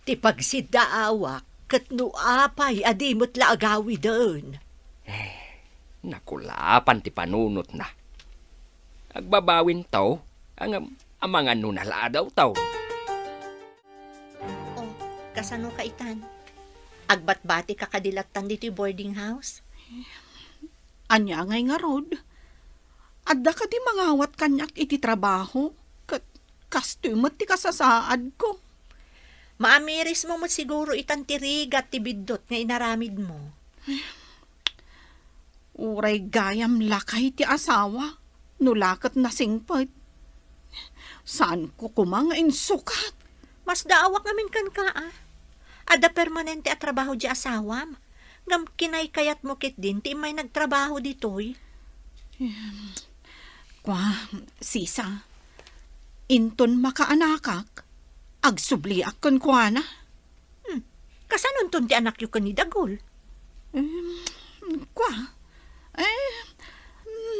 Ti pagsidaawak, kat no apay adimot la agawi doon. Nakulapan ti panunot na. Agbabawin taw, ang mga nunala daw taw. Oh, kasano ka itan? Agbatbati ka kadilatan dito boarding house? Anya ngay nga rod. Adda ka di mangawat kanyak iti trabaho. Kastumot ti kasasaad ko. Maamiris mo siguro itan tirigat ti bidot nga inaramid mo. Uray gayam lakay ti asawa. Nulakat na singpot. Saan ko kumanga insukat? Mas daawak namin kan ka Ada permanente at trabaho di asawam. Ngam kinay kayat mo kit din ti may nagtrabaho ditoy. Kwa, Sisa. Inton makaanakak. Agsubliak kon kwa na. Kasanon ton ti anak yu kan ni Dagol? Kwa.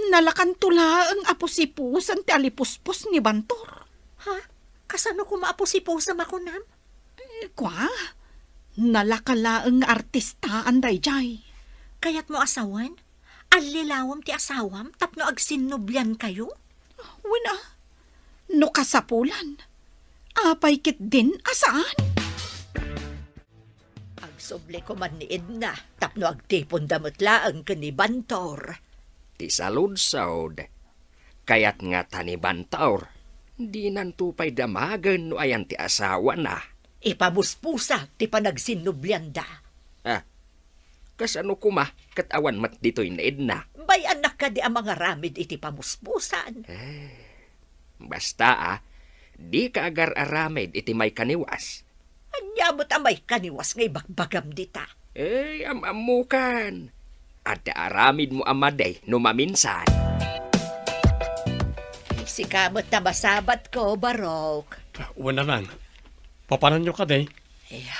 Nalakan tula ang apusipusan ti alipuspos ni Bantor. Ha? Kasano ko maapusiposam ako nam? Kwa. Nalakala ang artista anday jay. Kayat mo asawan? Alilawam ti asawam tapno agsinubyan kayo? Wala. No kasapulan. Apay kit din asaan? Agsuble ko man ni Edna tapno agtipon damot laang ni Bantor. Ti saludsod. Kayat nga tani Bantor. Di nantupay damagan no ayan ti asawa na. Ipamuspusa ti panagsinubyan da. Kasano kuma katawan mat dito'y na Edna. Bay anak ka di ang mga ramid iti pamuspusan. Basta di ka agar aramid iti may kaniwas. Anyamot ang may kaniwas ngay bagbagam dita. Amamukan. Ada aramid mo amaday no maminsan. Si kamot na masabat ko, Barok. Wala lang. Papanan nyo ka day.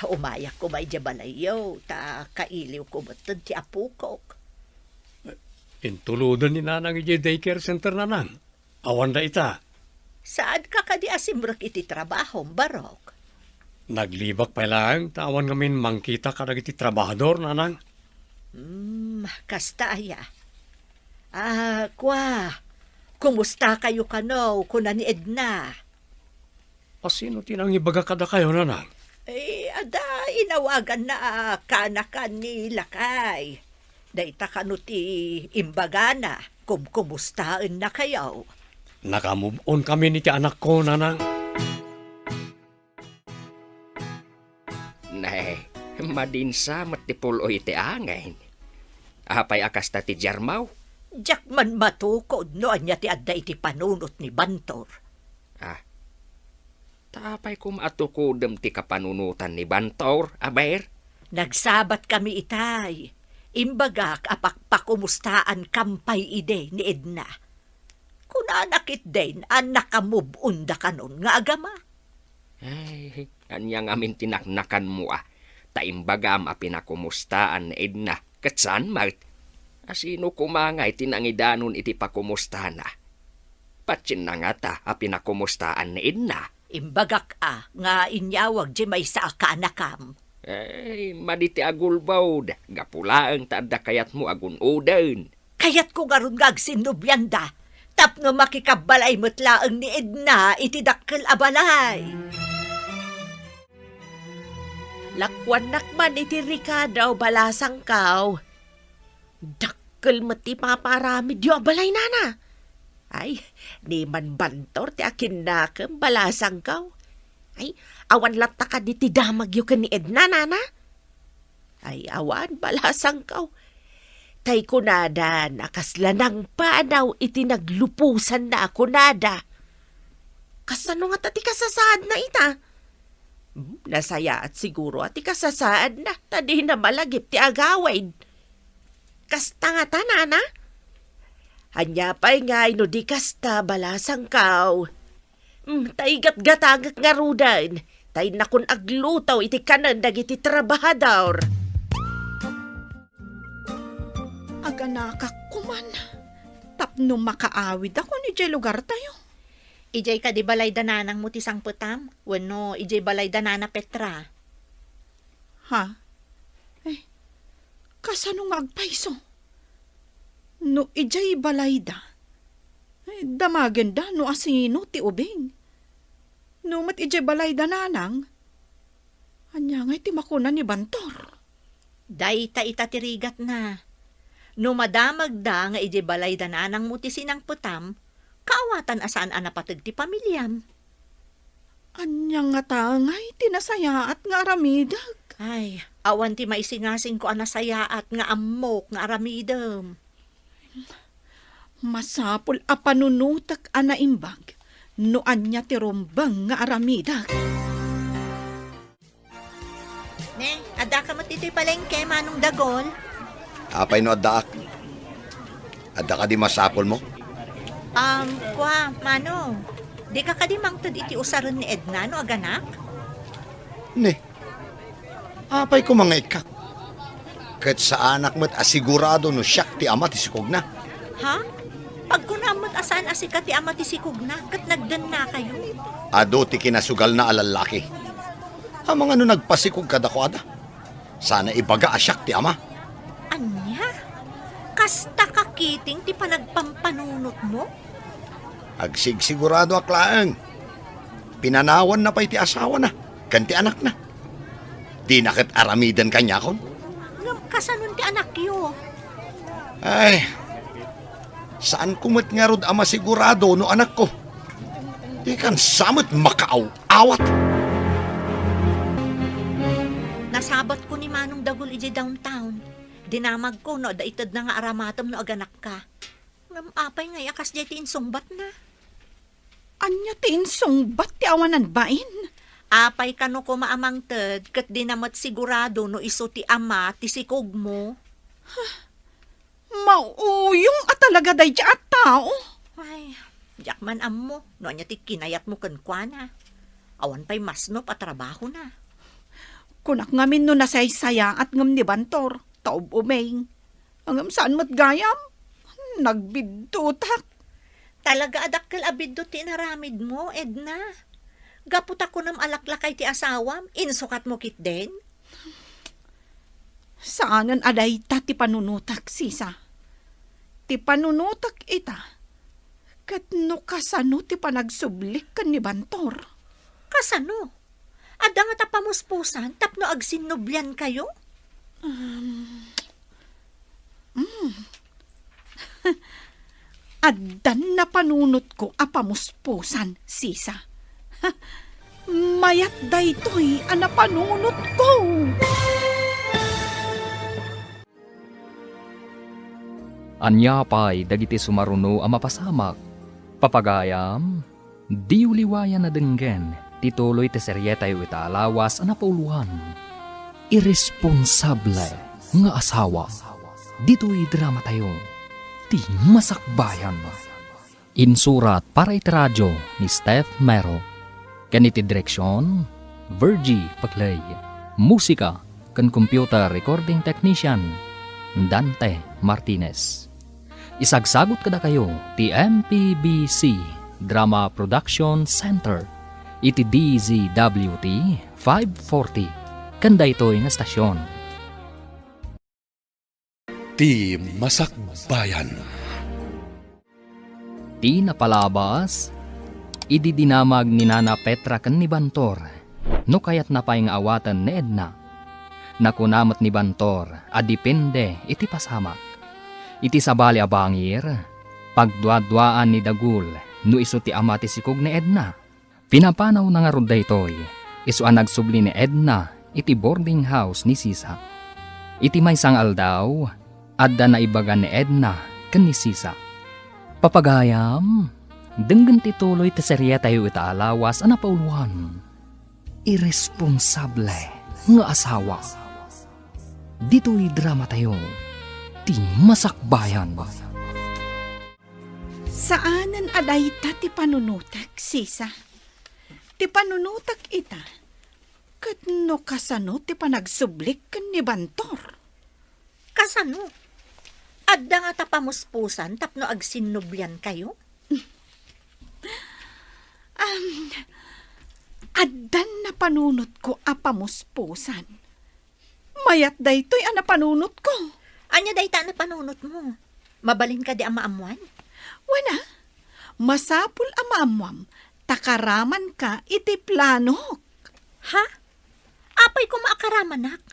Umayak ko may jabalayo, ta kailiw ko matod ti apukok. Intuludan ni nanang iti daycare center na nang. Awan da ita. Saan ka kadi asimrak iti trabaho, Barok? Naglibak pa lang, tawan ngamin mangkita ka iti trabahador na nang. Kasta aya. Kumusta kayo kano, kuna ni Edna? Sino tinang ibaga kada kayo na nang? Ada inawagan na kanakan ni Lakay. Dayta kano ti imbagana, kumustaan na kayo. Nakamove on kami ni ti anak ko na nang. Nay, madinsa matipulo iti angay. Apay akas ta ti Jarmaw. Diyak man matukod no anya ti adda iti panunot ni Bantor. Tapay kum atukudem ti kapanunutan ni Bantor, aber. Nagsabat kami itay. Imbagak apakpakumustaan kampay ide ni Edna. Kuna nakit din ang nakamubunda kanon nga agama. Anyang amin tinaknakan mo Taimbagam a pinakumustaan ni Edna. Katsan, Mart? Asino kumangay tinangidanon iti pakumusta na? Patsin na nga ta a pinakumustaan ni Edna. Imbagak nga inyawag di may sa akanakam. Maditi agulbawd. Gapulaang taada kayat mo agun-udan. Kayat ko garon gagsinubyanda. Tapno makikabalay mutlaang ni Edna iti dakkel abalay. Lakwan nakman iti Ricardo balasang kaw. Dakkel mati paparami diyo abalay nana. Ay, ni man bantor ti akin nakam balasang kaw. Ay, awan lata ka di ti damag yu ka ni Edna nana. Ay, awan balasang kaw. Tay kunada, nakaslanang panaw iti naglupusan na kunada. Kasano nga tati kasasaad na ita? Nasaya at siguro at ikasasaad na, tadi na malagip ti agawid. Kasta nga tanana? Anya pa'y nga ino di kasta balasang kaw. Tay gat-gatagak nga rudan, tay nakun aglutaw iti kanan dagiti trabahador. Aga nakakuman. Tapno makaawid ako ni Jay lugar tayo. Ijay ka di balay dananang mo ti sangputam? Wano, ijay balay danana Petra. Ha? Kasano nga agpaiso? No ijay balayda. Damagen da no asino ti ubing. No mat ijay balayda nanang. Anya nga ti makuna ni Bantor. Dayta itatirigat na. No madamag da nga ijay balay dananang mo ti sinangputam, kaawatan asaan anapatag ti pamilyam. Anya nga tangay tinasaya at nga aramidag. Ay, awan ti maisingasing ko anasaya at nga amok nga aramidam. Masapul a panunutak anaimbag. No anya ti rombang nga aramidag. Ne, ada ka mo tito'y palengke, manong dagol. Apay no addaak. Adda ka di masapol mo? Mano, di ka kadimang tad iti usaron ni Edna, no aganak? Ne. Apay ko mga ikak. Kat sa anak mo't asigurado no siyak ti ama ti sikog na. Ha? Pag kunamot asaan asika ti ama ti sikog na, kat nagdan na kayo. Ado ti kinasugal na alalaki. Ang mga no nagpasikog kada ko ada. Sana ibaga asyak ti ama. Anya? Kasta kakiting ti panagpampanunot mo? Agsigsigurado aklaang. Pinanawan na pa'y ti asawa na. Kanti anak na. Di nakit aramidan kanya kon. Ngam kasanon ti anak yo. Ay, saan kumot nga rod ama sigurado no anak ko? Di kan samot makaaw-awat. Nasabat ko ni Manong Dagol iji downtown. Dinamag ko no, daitad na nga aramatom no aganak ka. Ngam apay nga yakas di ti insungbat na. Anya ti insungbat ti awanan bain. Apay kano ko maamang ted, kat di namat sigurado no iso ti ama ti sikog mo. Mauyong at talaga day at tao. Ay, diyak man ammo, no anya ti kinayat mo kankwana. Awan pa'y masnop at trabaho na. Kunak ngamin no nasaysaya at ngam ni Bantor, taob umeng. Angam saan mo't gayam? Nagbidtutak. Talaga adakkel abiddo ti naramid mo, Edna. Gapot ako nam alaklakay ti asawam, insukat mo kit den. Saanan aday ta ti panunutak, sisa? Ti panunutak ita. Kat no kasano ti panagsublik kan ni Bantor. Kasano? Ada nga tapamuspusan, tapno agsinubyan kayo? Addan na panunot ko apamuspusan, sisa. Mayat daytoy anapanunot ko. Anya pa'y dagiti sumaruno a mapasamak. Papagayam, di uliwayan na denggen, tituloy ti seryeta yu itaalawas a napauluhan. Irresponsable nga asawa. Dito'y drama tayo, ti masakbayan. Insurat para iti radyo ni Steph Mero. Ganiti direksyon, Virgie Paclay. Musika, ken computer recording technician Dante Martinez. Isagsagot kada kayo ti MPBC Drama Production Center iti DZWT 540 kanda ito'y nga stasyon. Ti Masakbayan. Di napalabas, ididinamag ni Nana Petra ken ni Bantor, no kayat napay nga awatan ni Edna. Nakunamat ni Bantor, adipende iti pasamak. Iti sabali abangir, pagduadwaan ni Dagul, no iso ti ama ti sikog ni Edna. Pinapanaw na nga rod daytoy, iso ang nagsubli ni Edna, iti boarding house ni Sisa. Iti may sangal daw, adda na ibaga ni Edna ken ni Sisa. Papagayam, denggan ti tuloy ti serya tayo itaalawas ana pauluhan. Irresponsable nga asawa. Dito'y drama tayo, ti Masakbayan. Saanan aday ta ti panunutak, Sisa? Ti panunutak ita, kat no kasano ti panagsublik ken ni Bantor. Kasano? Adda nga tapamuspusan tapno agsinubyan kayo? Addan na panunot ko apamuspusan. Mayat daytoy ang napanunot ko. Anya dayta na panunot mo? Mabalin ka di amaamuan? Wala. Masapul amaamwam, takaraman ka iti planok. Ha? Apay ko maakaramanak?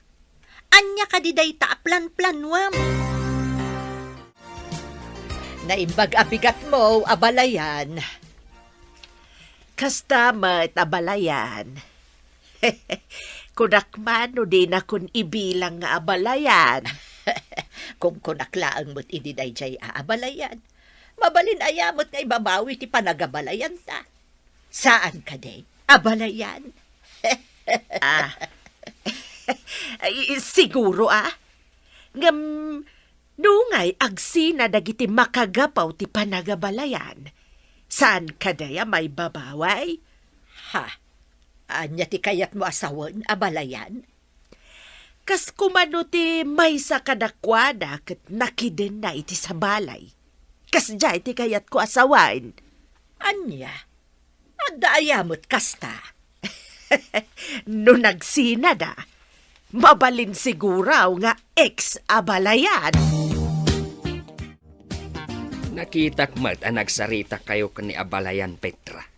Anya ka di dayta plan-planwam? Naimbag abigat mo, abalayan. Kastamat abalayan. Kunakman no di na kun ibilang nga abalayan. Kung kunaklaan mo't ididay jay aabalayan, mabalin ayamot nga ibabawi ti panagabalayan ta. Saan ka day? Abalayan? Siguro ngam nungay agsina dagiti makagapaw ti panagabalayan. Saan kadaya may babaway? Ha? Anya ti kayat mo asawan, abalayan? Kas kumano ti may sa kadakwada ket nakiden na iti sa balay. Kas jay ti kayat ko asawain. Anya? Adda ayamot kasta. No nagsina da, mabalin siguraw nga ex-abalayan. Nakitak mat ang nagsarita kayo kani abalayan Petra.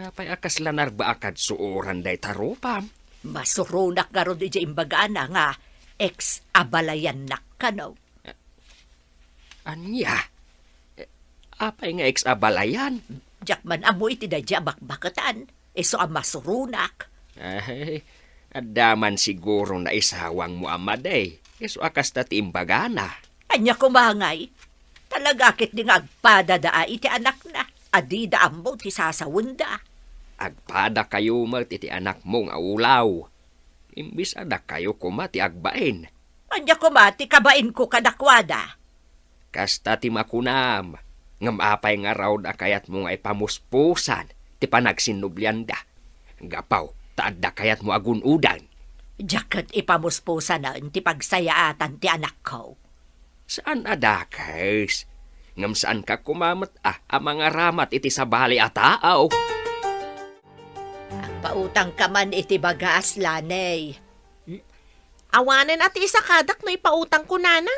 Apay akas lanar ba akad suuran day tarupam? Masurunak nga ron di imbagana nga ex-abalayan na kanaw. Anya? Apay nga ex-abalayan? Jakman amoy ti dadya bakbakatan. Eso ang masurunak. Ay, adaman siguro na isawang mo amaday. Eso akas na tiimbagana. Anya kumangay. Talagakit di nga agpadadaa iti anak na. Adida ambo ti sasawunda. Agpada kayo mat iti anak mong aulaw. Imbis anak kayo kumati agbain. Anya kumati kabain ko kadakwada. Kasta ti makunam. Ngam apay nga raw da kayat mo nga ipamuspusan. Ti panagsinublyan da. Gapaw, taad da kayat mo agunudan. Jakat ipamuspusan na ti pagsayaatan ti anak ko. Saan adakas? Ngam saan ka kumamat ang mga ramat iti sabali ataaw? Ang pautang ka man iti bagas lanay. Awanen at isa kadak no ipautang ko nana.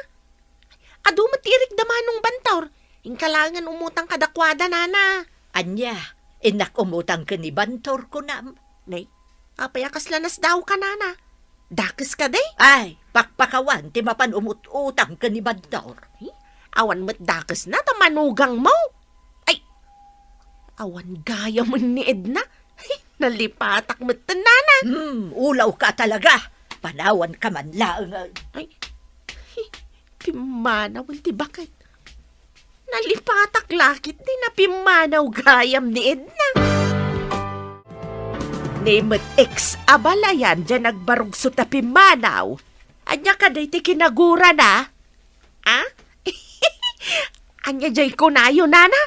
Adu matirik da manong Bantor. Ingkalangan umutang kadakwada nana. Anya, inak umutang ka ni Bantor ko nam. Nay, apayakas lanas daw ka nana. Dakis ka day. Ay, pakpakawan ti mapan umututang ka ni Bantor. Awan mo't dakis na tamanugang mo. Ay, awan gaya mo ni Edna. Nalipatak mo't nana. Ulaw ka talaga. Panawan ka man lang. Ay, pimanaw ti bakit? Nalipatak lakit di na pimanaw gayam ni Edna. Namet ex-abalayan dyan nagbarugso ta pimanaw. Anya ka day ti kinagura na? Ha? Anya jay kunayo nana?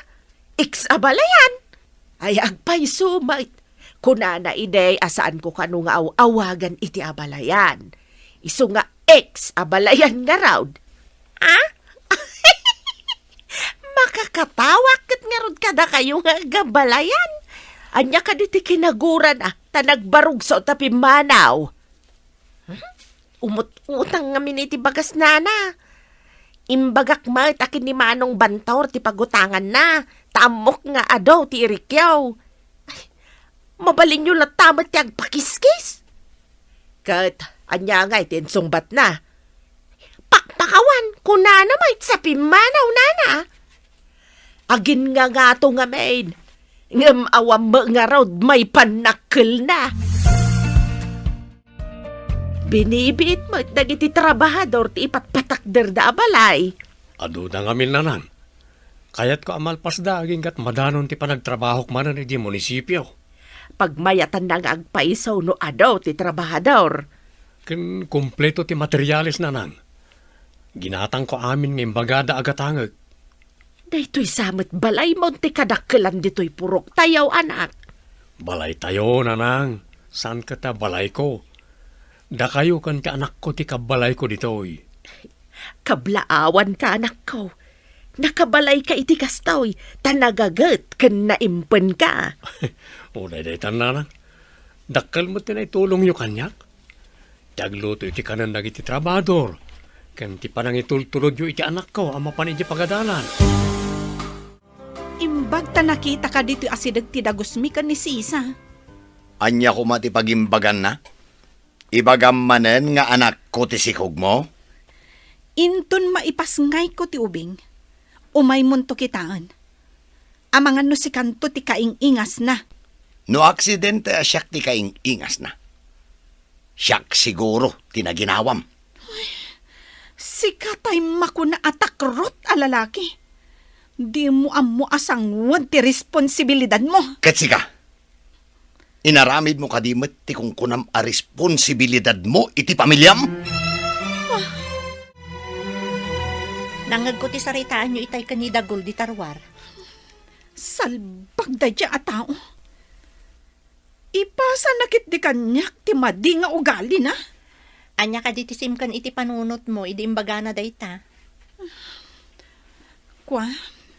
Ex-abalayan. Ay agpay sumait. Kunana iday asaan ko kanunga awagan iti abalayan. Isu nga ex abalayan nga raw. Ah? Makakatawa kat nga rod kada kayo nga gabalayan. Anya ka diti kinaguran ta nagbarug sa tapi manaw. Umut-utang nga miniti bagas nana. Imbagak ma takin ni Manong Bantor ti pagutangan na. Tamok nga adaw ti irikyaw. Ay, mabalin nyo latamat ti agpakiskis. Kat, anya nga iti sungbat na. Pakpakawan, kunana may sa pimanaw nana. Agin nga to nga maid. Ngam awam mo nga raw may panakil na. Binibit mo dagiti trabahador ti ipatpatakder da abalay. Ado na ngamin nanan. Kayat ko amalpas da aging kat madanon ti panagtrabahok manan di munisipyo. Pagmayatan na nga agpaisaw no adaw ti trabahador. Ken kumpleto ti materyales nanan. Ginatang ko amin ng imbagada agatangag. Daytoy samot balay mo ti kadakkelan ditoy purok tayaw anak. Balay tayo nanang. San ka ta balay ko? Da kayo kan ka anak ko ti kabalay ko ditoy. Kablaawan ka anak ko. Nakabalay ka iti kastoy. Tanagagat ken naimpen ka. Unay day nanang. Dakkal mo tinay tulong yu kanyak. Dagluto iti kanan dagiti trabador. Kan ti panang itultulod yu iti anak ko ama pan iti pagadalan. Imbag ta nakita ka dito asidag ti dagusmi ka ni Sisa. Anya ko mati pagimbagan na? Ibagam manen nga anak ko ti sikog mo? Inton maipasngay ko ti ubing. Umay munto kitaan. Amangan no si kanto ti kaing-ingas na. No aksidente siyak ti kaing-ingas na. Siyak siguro tinaginawam. Si katay makuna atakrot a lalaki. Di mo amo asangwad ti responsibilidad mo. Katsika, inaramid mo kadimit ti kung kunam a responsibilidad mo iti pamilyam? Nangag ko ti saritaan nyo itay kanidagol di tarwar. Salbag da dya a tao. Ipasa nakit di kanyak ti madi nga ugali na. Anya ka di tisimkan iti panunot mo, idi imbaga na dayta. Kwa,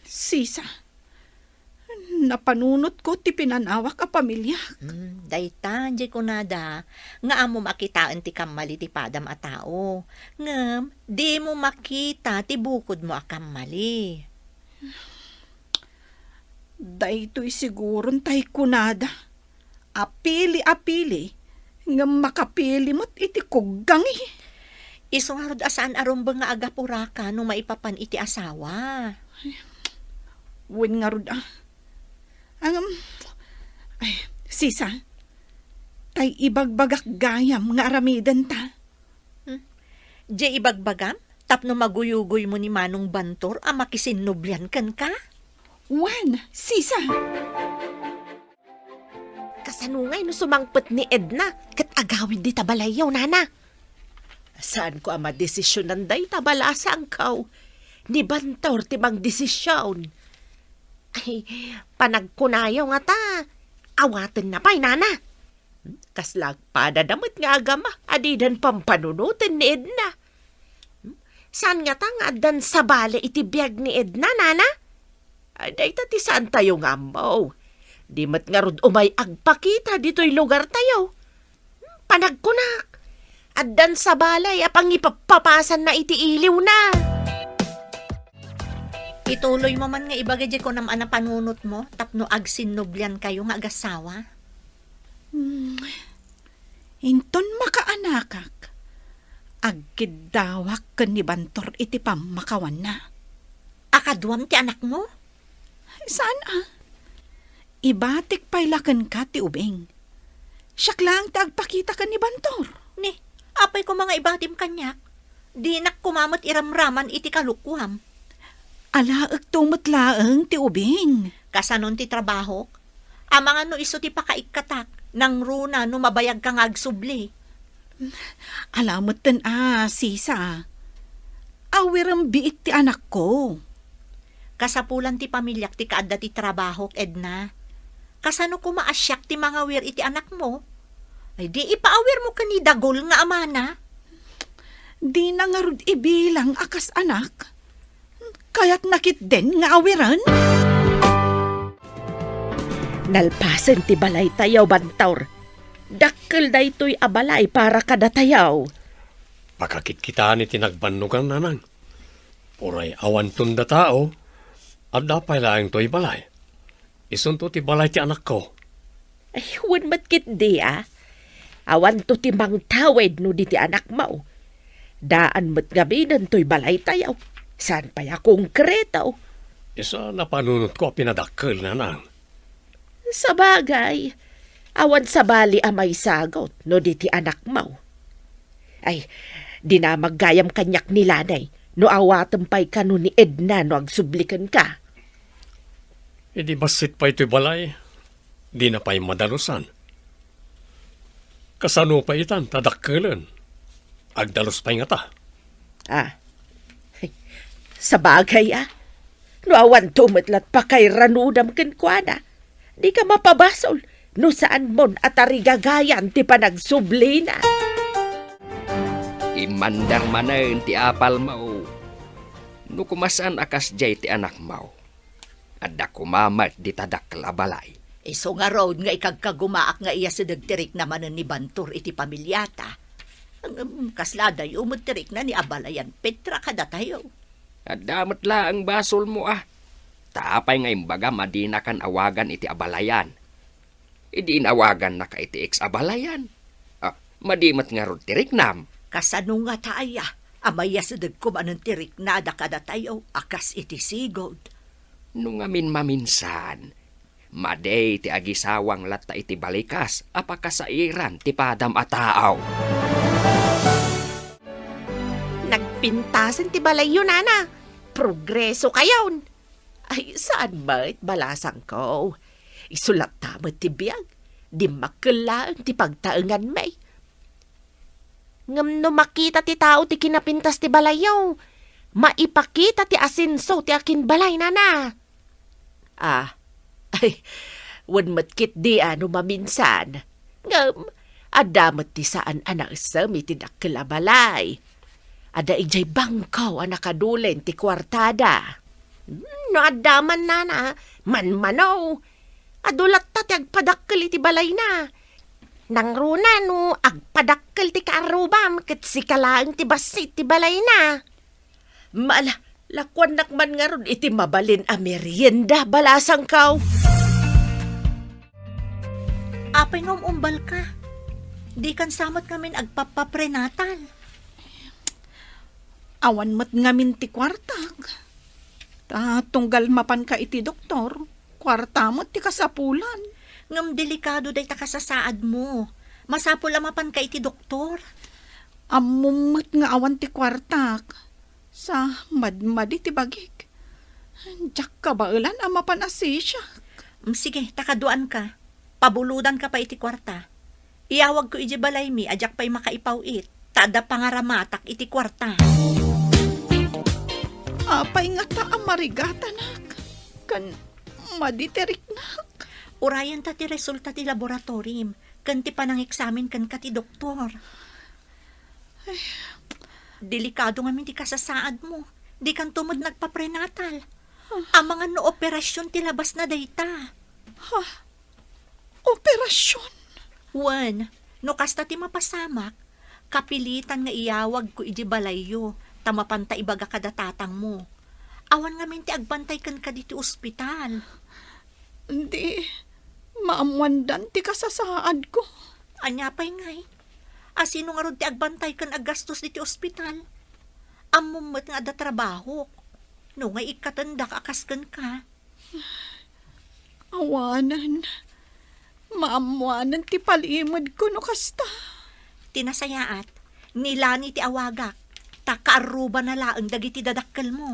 Sisa, napanunot ko ti pinanawak a pamilya. Dayta, di ko nada. Nga amo makitaan ti kamali ti padam a tao. Ngam, di mo makita ti bukod mo a kamali. Daytoy siguron tay kunada. Apili, nga makapili mo't iti kuggang eh. Isungarod asaan arumbang nga agapura ka no maipapan iti asawa. Wen nga rod Sisa, tay ibagbagak gayam nga aramidan ta. Di ibagbagam? Tapno maguyugoy mo ni Manong Bantor ang makisinnublian kan ka? Wen, Sisa. Kasanungay no sumangpet ni Edna. Kat agawid di tabalayaw nana. Saan ko ama desisyonan day tabalasa ang kaw. Ni Bantor timang desisyon. Ay, panagkunayaw nga ta. Awaten na pa'y nana. Kaslag padadamot nga agama. Adidan pampanunutin ni Edna. Saan nga ta nga adan sa bale itibiyag ni Edna, nana? Ay, day ti saan tayo nga mo. Di mat nga rod umay agpakita dito'y lugar tayo. Panagkunak. Adan sa balay apang ipapapasan na iti iliw na. Ituloy mo man nga ibagay ko naman ang panunot mo, tapno agsinnublian kayo nga agasawa. Inton makaanakak. Agkidawak ken ni Bantor iti pamakawan na. Akadwam ti anak mo? Saan Ibatik pailakan ka ti ubing. Siyak lang tagpakita ka ni Bantor. Ni, apay ko mga ibatim kanyak. Di nak kumamot iramraman iti kalukwam. Alaag tumutlaang ti ubing. Kasanon ti trabaho, amang ano iso ti pakaikatak, nang runa no mabayag kang agsubli. Alamot tan Sisa. Awirang biit ti anak ko. Kasapulan ti pamilyak ti kaadda ti trabaho, Edna. Kasano ko maasyak ti mga wir iti anak mo? Ay di ipaawir mo kanidagol nga amana. Di na nga rod ibilang akas anak. Kaya't nakit din nga awiran. Nalpasen ti balay tayaw, Bantor. Dakkel da ito'y abalay para kada tayaw. Pakakit kita ni tinagbanugan nanang. Uray awan tunda tao, at dapay laang to'y balay. Isunto ti balay ti anak ko. Ay, huwag matkit di Awan to ti mang tawid no di ti anak mo. Daan mat gabinan to'y balay tayaw. Saan pa ya konkretaw? Isa napanunot ko pinadakkel nanang. Sa bagay, awan sa bali amay sagot no di ti anak mo. Ay, di na maggayam kanyak ni Lanay no awatampay ka no ni Edna no agsublikan ka. Hindi basit pa ito'y balay. Di na pa'y madalusan. Kasano pa itan, tadakkelan. Agdalos pa'y nga ta. Sa bagay no awan tumatlat pa kay ranudam kenkwana. Di ka mapabasol no saan mon at arigagayan ti panagsubli na. Imandar manen ti apal mo. No kumasan akas jay ti anak mo. Adda kumamat di tadak labalay. Iso nga road nga ikagkagumaak nga iya sidagtirik naman ni Bantor iti pamilyata. Ang kasladay umutirik na ni Abalayan Petra kada tayo. Adamat la ang basol mo Taapay nga imbaga madina kan awagan iti Abalayan. Idi inawagan na ka iti ex-Abalayan. Madimat nga rod tirik nam. Kasano nga taaya, amaya sidag kumanan tirik na da kada tayo akas iti sigod. Nung amin maminsan, maday ti agisawang lata iti balikas, apakasairan ti padam a taaw. Nagpintasan ti balay yun, Nana. Progreso kayon. Ay, saan ba't balasang ko? Isulat tamat ti biyag. Di makilaan ti pagtaengan may. Ngam no makita ti tao ti kinapintas ti balayaw. Maipakita ti asinso ti akin balay, Nana. Ay, wan matkit di ano maminsan. Ngam, adamat ti saan anak sami ti dakkilabalay. Ada ijay bangkaw ang nakadulen ti kwartada. No adaman Nana, manmanaw. Adulat ta ti agpadakkel iti balay na. Nang runa no, agpadakkel ti kaarubam ket sikalaang ti basit ti balay na. Maala, lakwan nakman nga ron iti mabalin a merienda balasang kaw. Apay nga umbal ka. Di kan samot kamin agpapaprenatal. Awan mat ngamin ti kwartag. Tunggal mapan ka iti doktor. Kwarta mo ti kasapulan. Ngam delikado day takasasaad mo. Masapul amapan ka iti doktor. Amumot nga awan ti kwartag. Sa madmadi ti bagik. Diyak ka ba ilan amapan asisya? Sige, takaduan ka. Pabuludan ka pa iti kwarta. Iyawag ko iti balay mi, ajak pa'y makaipawit. Tada pangaramatak iti kwarta. Apay nga ta amarigata nak. Kan maditerik nak. Urayan ta ti resulta ti laboratorium. Kan ti panang eksamin kan ka ti doktor. Delikado nga ti kasasaad mo. Di kan tumod nagpaprenatal. Ang mga no operasyon ti labas na dayta. Operasyon? Wan, no kasta ti mapasamak, kapilitan nga iyawag ko iti balayo, tamapanta ibaga kada tatang mo. Awan nga minti agbantay kan ka diti ospital. Hindi, maamwandan ti kasasaad ko. Anya pa'y ngay, asino nga ron ti agbantay kan aggastos diti ospital. Amumot nga da trabaho, no nga ikatanda kakaskan ka. Awanan. Maamwanan ti palimod ko no kasta. Tinasayaat, nilani ti awagak, takaaruba na laang dagiti dadakkel mo.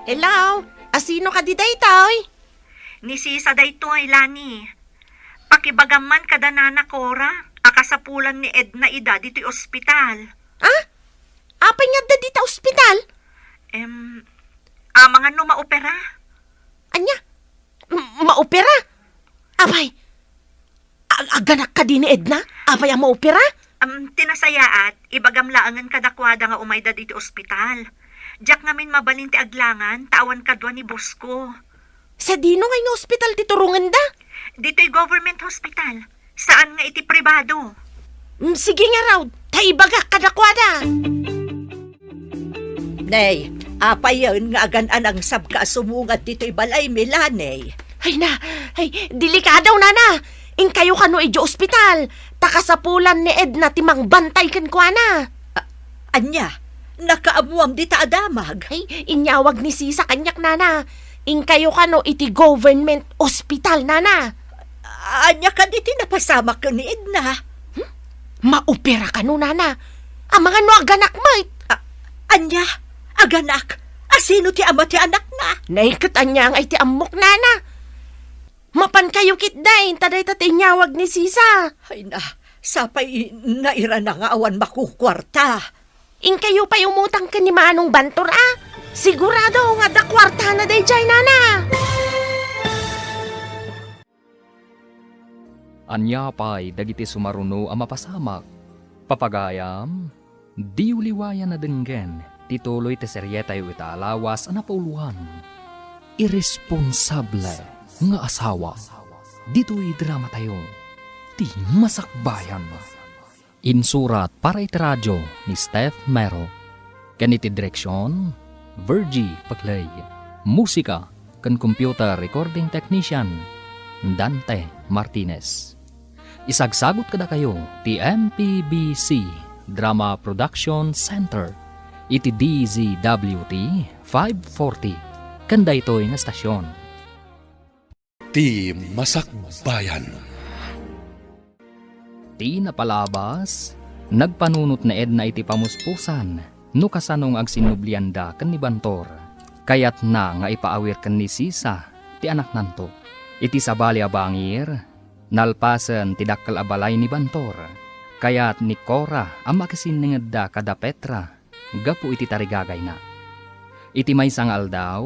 Hello, asino ka di daytoy? Ni Sisa daytoy, Lani. Pakibagaman kada nana Cora, akasapulan ni Edna ida dito'y ospital. Apay nga da dita ospital? Mga no maopera. Anya? Maopera? Abay, aganak ka din ni Edna? Abay ang maopera? Tinasayaat, ibagam laangan kadakwada nga umayda dito ospital. Diyak ngamin mabalin ti aglangan, tawan kadwa ni Bosco. Sa dino nga nga ospital ti turungan da? Dito'y government hospital. Saan nga iti pribado? Sige nga raw, taibaga kadakwada. Nay, apay yun nga aganan ang sabka sumungat dito'y balay Milanay. Ay, delikadaw na. In kayo kano idyo ospital. Takasapulan ni Edna timang bantay kan kwa na. Anya, nakaamuam di ta adamag. Ay, inyawag ni Sisa kanyak nana. In kayo kano iti government ospital nana. Anya ka di tinapasama ka ni Edna. Maopera ka no nana. Ang mga no aganak mo. Anya, aganak. Asino ti ama ti anak na? Naikat anya ang ay ti amok nana. Mapan kayo kitdain, taday tatinyawag ni Sisa. Ay na, sapay naira na nga awan makukwarta. In kayo pa umutang ka ni Manong Bantor Sigurado nga da kwarta na day jay nana. Anya pa'y dagiti sumaruno ang mapasamak. Papagayam, di uliwayan na denggen, tituloy te seryeta yu itaalawas ang napauluhan. Irresponsable nga asawa. Dito'y drama tayo. Di masakbayan. Insurat para iti radyo ni Steph Mero. Kaniti direksyon, Virgie Paglay. Musika kan computer recording technician, Dante Martinez. Isagsagot kada kayo ti MPBC Drama Production Center iti DZWT 540 kanda ito'y nga stasyon. Ti Masakbayan. Ti napalabas, nagpanunot na Edna iti pamuspusan, no kasanong agsinublianda kan ni Bantor. Kayat na nga ipaawir kan ni Sisa, ti anak nanto. Iti sabali abangir, nalpasan ti dakkal abalay ni Bantor. Kayat ni Cora ang makasiningad da kada Petra, gapu iti tarigagay na. Iti may sangal daw,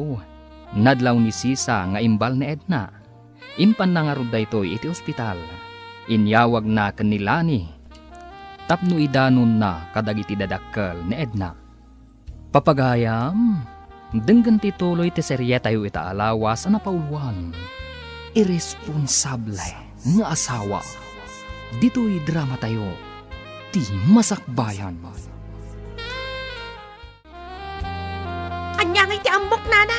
nadlaw ni Sisa nga imbal ni Edna. Impan na nga rod daytoy iti ospital. Inyawag na kanilani. Tapno idanon na kadagiti dadakkel ni Edna. Papagayam, denggan tituloy ti seryeta yu itaalawas na pauluan. Irresponsable nga asawa. Dito'y drama tayo. Ti masakbayan. Anya nga iti ambok nana.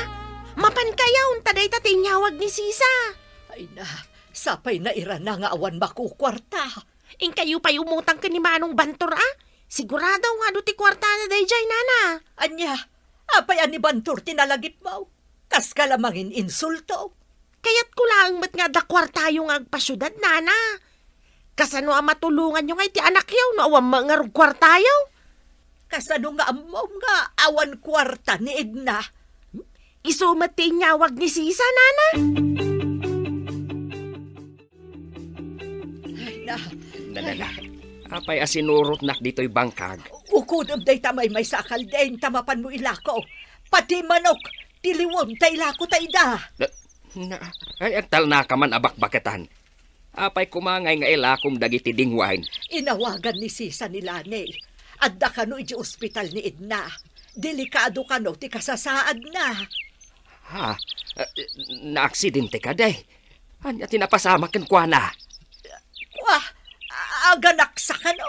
Mapan kayaw, taday tatinyawag ni Sisa. Ay na, sapay na ira na nga awan makukwarta. In kayo pa umutang ka ni Manong Bantor Sigurado nga do ti kwarta na day jay nana. Anya, apay ani Bantor tinalagip mo. Kas ka lamangin insulto. Kaya't kulang mat nga da kwarta yung agpasyudad nana. Kasano ang matulungan nyo nga iti anak yaw no awan mga kwarta yaw. Kasano nga amom nga awan kwarta ni Edna. Isumat ti nyawag ni Sisa nana. Dala. Apay asinurot nak dito'y bangkag. Ukudom day tamay may sakal din, tamapan mo ilako. Pati manok, tiliwom tay ilako tay da. Ay agtal na ka man abakbakatan. Apay kumangay nga ilakom dagiti dingwain. Inawagan ni Sisa ni Lani. Adda ka no iti ospital ni Edna. Delikado ka no, ti kasasaad na. Ha? Naaksidente ka day. Anya tinapasama kan kwa na. Aganak sa kano.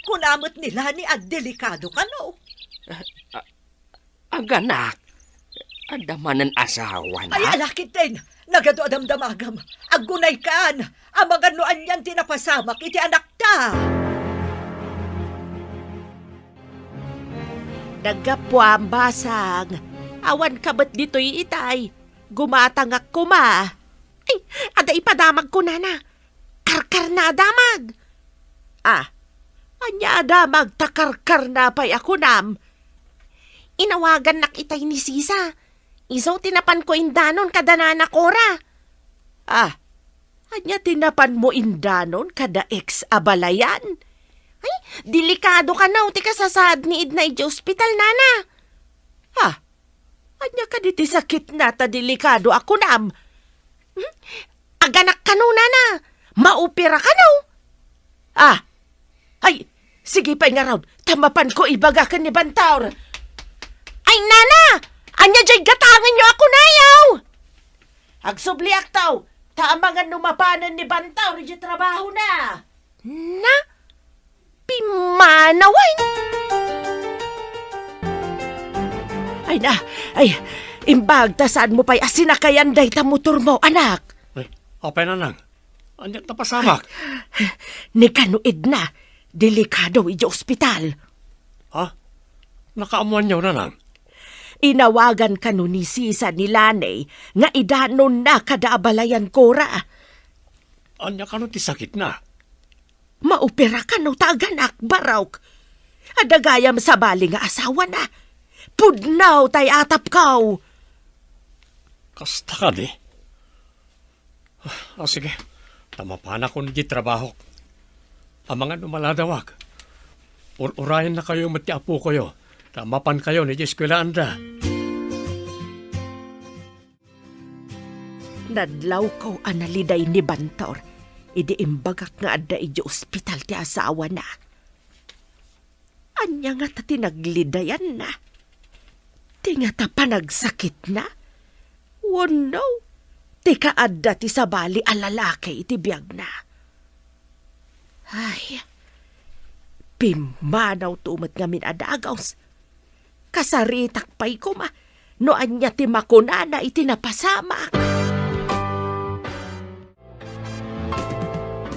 Kunamot nila ni at delikado kano. Aganak? Adamanan asawa na? Ay, alakit din. Nagado adamdamagam. Agunay kaan. Ang mga noan yan tinapasamak iti anak ta. Nagapwa ang basang. Awan kabat dito'y itay. Gumatangak kuma. Ay, ada ipadamag ko na. Karkar na adamag. Anya adamag takarkar na pa'y ako nam. Inawagan nak itay ni Sisa. Isaw tinapan ko indanon kada nana Cora. Anya tinapan mo indanon kada ex-abalayan. Ay, delikado ka na uti kasasaad ni Edna iti ospital nana. Anya ka diti sakit na ta delikado ako nam. Aganak ka no nana. Maupira ka no? Ay, sige pa'y nga raw. Tamapan ko ibaga ka ni Bantaur. Ay, nana! Anya jay gatangan nyo ako na yaw! Agsubliak taw. Taamangan numapanan ni Bantaur di trabaho na. Na? Pimanaway? Ay na, ay, imbag ta saan mo pa'y asinakayan day ta motor mo, anak. Ay, apay na nang. Anyat na pasamak. Ni kanuid na, delikado iji ospital. Ha? Nakaamuan niyo na nang. Inawagan ka no ni Sisa ni Lanay nga idanon na kada abalayan kora. Anya ka no ti sakit na. Maopera ka no taganak barawk. Adagayam sa bali nga asawa na. Pudnaw tay atap kaw. Kasta ka di. Sige. Tamapan ako ni trabaho. Ang mga numaladawag. Urayan na kayo matiapo kayo. Tamapan kayo ni Eskwela Anda. Nadlaw ko analiday ni Bantor. Idi imbagak nga adda iji ospital ti asawa na. Anya nga ta tinaglidayan na. Ti nga ta panagsakit na. Oh no. Ti kaadda ti sabali a lalaki iti biyag na. Ay, pimanaw tumat nga minadagaws. Kasaritak pa'y kuma. No anya ti makunana iti napasamak.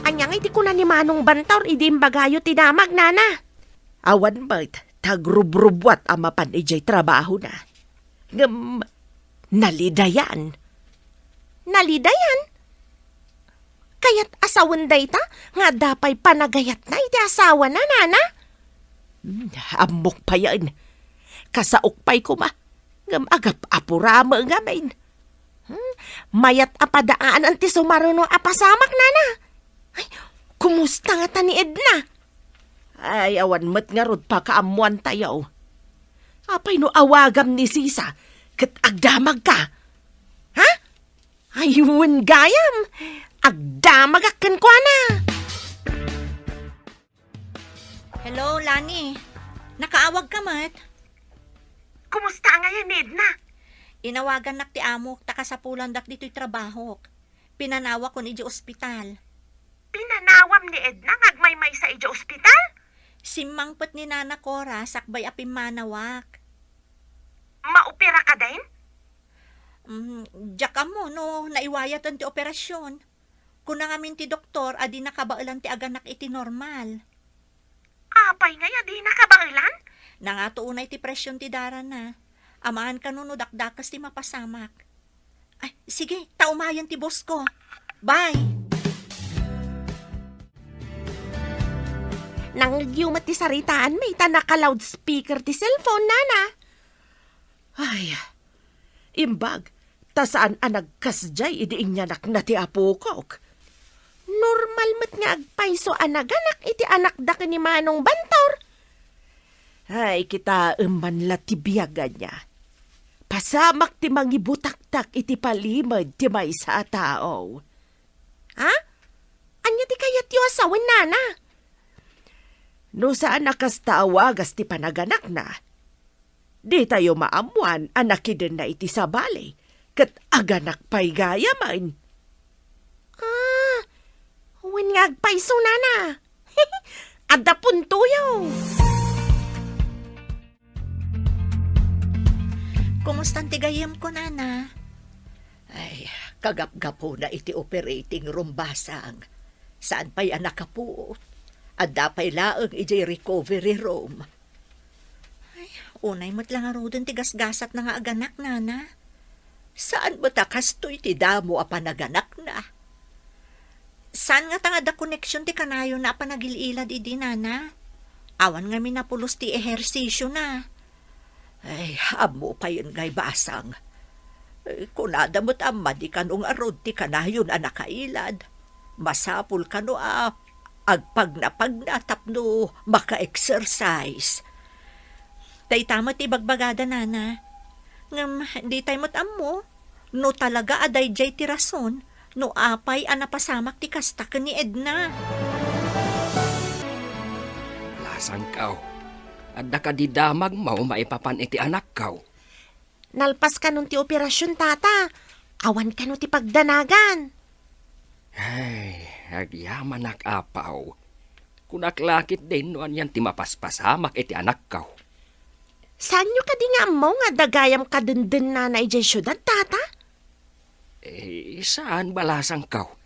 Anyang iti kuna ni Manong Bantor, idi imbagayo ti damag, nana. Awan ba't, tagrubrubwat amapan ijay trabaho na. Nalidayan. Nalidayan? Kaya't asawan day ta, nga dapay panagayat na iti asawa na, nana. Amok pa yan. Kasaok pa'y kuma. Agap apurama nga main. Mayat apadaan ang ti sumaruno apasamak, nana. Ay, kumusta nga ta ni Edna? Ay, awan mat nga rod pa kaamuan tayo. Apay no awagam ni Sisa, kat agdamag ka. Ha? Ayun gayam, agdamag akan ko na. Hello, Lani. Nakaawag ka, mat? Kumusta nga yan, Edna? Inawagan nak ti amok, takasapulan dak dito'y trabaho. Pinanawa ko ni ospital. Pinanawam ni Edna ngagmaymay sa iji ospital? Simangpet ni Nana Cora, sakbay apim manawak. Maopera ka din? Diyak mo, no, naiwayat ang ti operasyon. Kung nangamin ti doktor, adi nakabailan ti aganak iti normal. Apay nga di nakabailan? Nangatuunay ti presyon ti dara na. Amaan ka no dakdakas ti mapasamak. Ay, sige, taumayan ti boss ko. Bye! Nang yumat ti saritaan, may tanaka-loudspeaker ti cellphone, nana. Ay, imbag, tasaan anagkasjay idiing nyanak na ti apukok. Normal mat nga agpayso anaganak iti anak da ni Manong Bantor. Ay, kita la ti biyaga niya. Pasamak ti mangibutaktak iti palimad ti may sa tao. Ha? Anya ti kayat yu asawan, nana? No saan nakastawagas ti panaganak na. Di tayo maamuan anakiden na iti sabali. Kat aganak pa'y gayaman. Huwin nga agpaiso, nana. Adda puntuyo. Kumusta ang tigayam ko, Nana? Ay, kagap-gapo na iti operating room basang. Saan pa'y anak kapuot? Adda pa'y laang iti recovery room. Ay, unay mo't lang arudan tigasgasat na nga aganak, Nana. Saan mo takastoy ti damo a panaganak na? Saan nga tanga da connection ti kanayo na panagililad idi, Nana? Awan nga minapulos ti ehersisyo na. Ay, amo pa yun ngay basang. Kunada mo't amma di kanong arod ti kanayon a nakailad. Masapul kano agpag tapno maka-exercise. Tay tama ti bagbagada, Nana. Ngam, di tayo mo't ammo. No talaga aday jay ti rason. No apay anapasamak ti kastak ni Edna. Balasang kaw. Adda ka di damag mo maipapan iti anak kaw. Nalpas ka nun ti operasyon, tata. Awan ka nun ti pagdanagan. Ay, agyaman nak apaw. Kunaklakit din no yan ti mapaspasamak iti anak kaw. Saan nyo ka di nga mo nga dagayam ka dun na na ijay syudad, tata? Saan balasang kaw?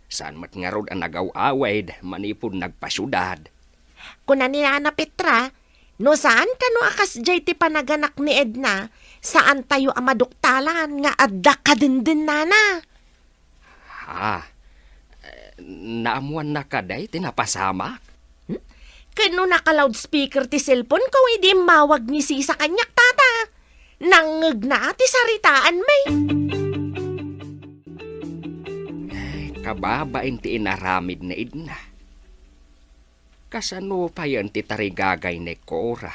Saan mat nga rod ang nagaw-away manipod nagpasyudad? Kuna ni Nana Petra, no saan ka no akas jay ti panaganak ni Edna, saan tayo amaduktalan nga adda ka din nana? Naamuan na kaday tinapasamak? Kano naka-loudspeaker ti cellphone ko, hindi mawag ni si sa kanyak, tata. Nangag na ti saritaan may. Kababain ti inaramid na Edna. Kasano pa yan ti tarigagay ni Cora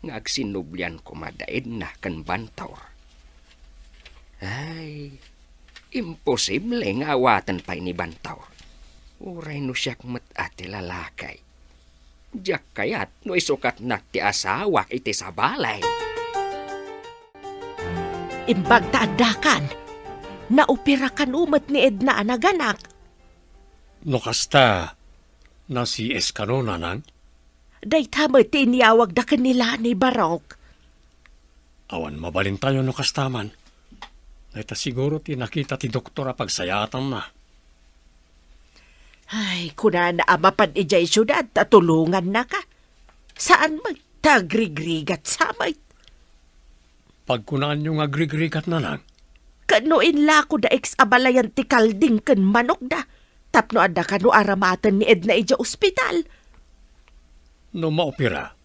nga agsinublyan ko madaid na kan Bantor. Ay, imposible nga awatan pa ni Bantor. Uray no siyak mat ati lalakay. Diyak kayat no isukat na ti asawak iti sa balay. Imbag taadakan, naupira kan umat ni Edna anaganak. No kasta, na si Eskano nanang, Day tama tiniyawag da kanila ni Barok. awan mabalin tayo no kastaman. Naita siguro ti nakita ti doktora pagsayatan na. Ay, kuna na amapan ijay syudad, tatulungan na ka. Saan magtagrigrigat samay? Pagkunaan yung agrigrigat na lang, Kanuin la ko da ex-abalayan ti kalding ken manok da. Tapno adda kanu aramatan ni Edna ija ospital. no maopira,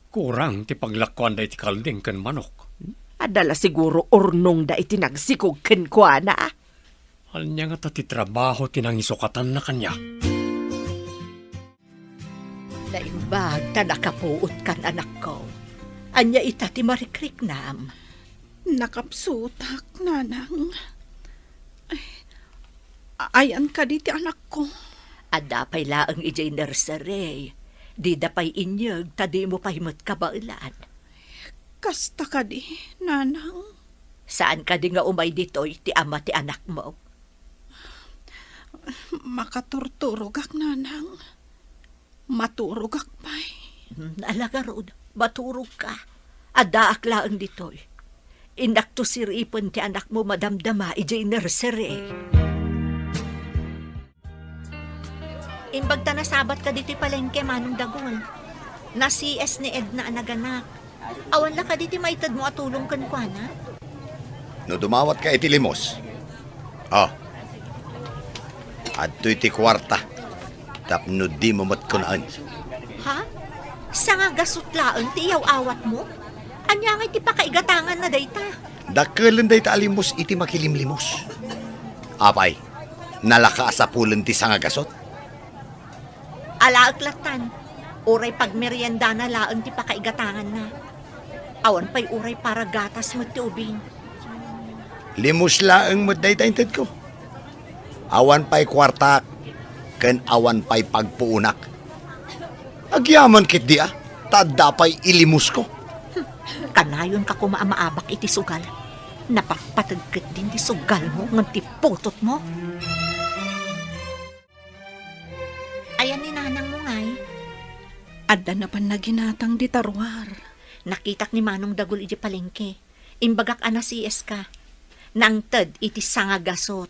kurang ti paglakuan da iti kalding ken manok. Adala siguro urnong da itinagsikog ken kuana. Anya nga ti trabaho tinangisukatan na kanya. Naimbag ta nakapuot kan anak ko. Anya ita ti marikriknam. Nakapsutak, nanang. Ayan ka di ti anak ko. Adda pay laang ijay nursery. Di da pay inyag, tadi mo pay matkabailan. Kasta ka di, nanang. Saan ka di nga umay ditoy ti ama ti anak mo? Makaturturog ak, nanang. Maturog ak pa'y. Alaga rod, maturog ka. Adda aklaan ditoy. Inakto siripon ti anak mo madamdama ijay nursery. Imbag ta nasabat ka diti palengke manong dagol. Na CS ni Edna anaganak. Awan la ka diti maitad mo atulong kan kuana. No dumawat ka iti limos. Adto iti kwarta. Tapno di mo matkunaan. Ha? Sa nga gasutlaan ti iyaw awat mo? Anya nga iti pakaigatangan na dayta. Dakkelan day ta alimos iti makilimlimos. Apay, nalakaasapulan ti sangagasot. Alaaklatan. Uray pagmerienda na laang ti pakaigatangan na. Awan pa'y uray para gatas mo ti ubing. Limos laang mo day tainted ko. Awan pa'y kwarta, ken awan pa'y pagpuunak. Agyaman kit di tadda pa'y ilimus ko. Kanayon ka kumaamaabak iti sugal. Napapatagkit din ti sugal mo ngan ti putot mo. Ayan ni nanang mo ngay. Adda na pa naginatang di tarwar. Nakitak ni Manong Dagol iti palengke. Imbagak ana CS ka. Nangted iti sangagasot.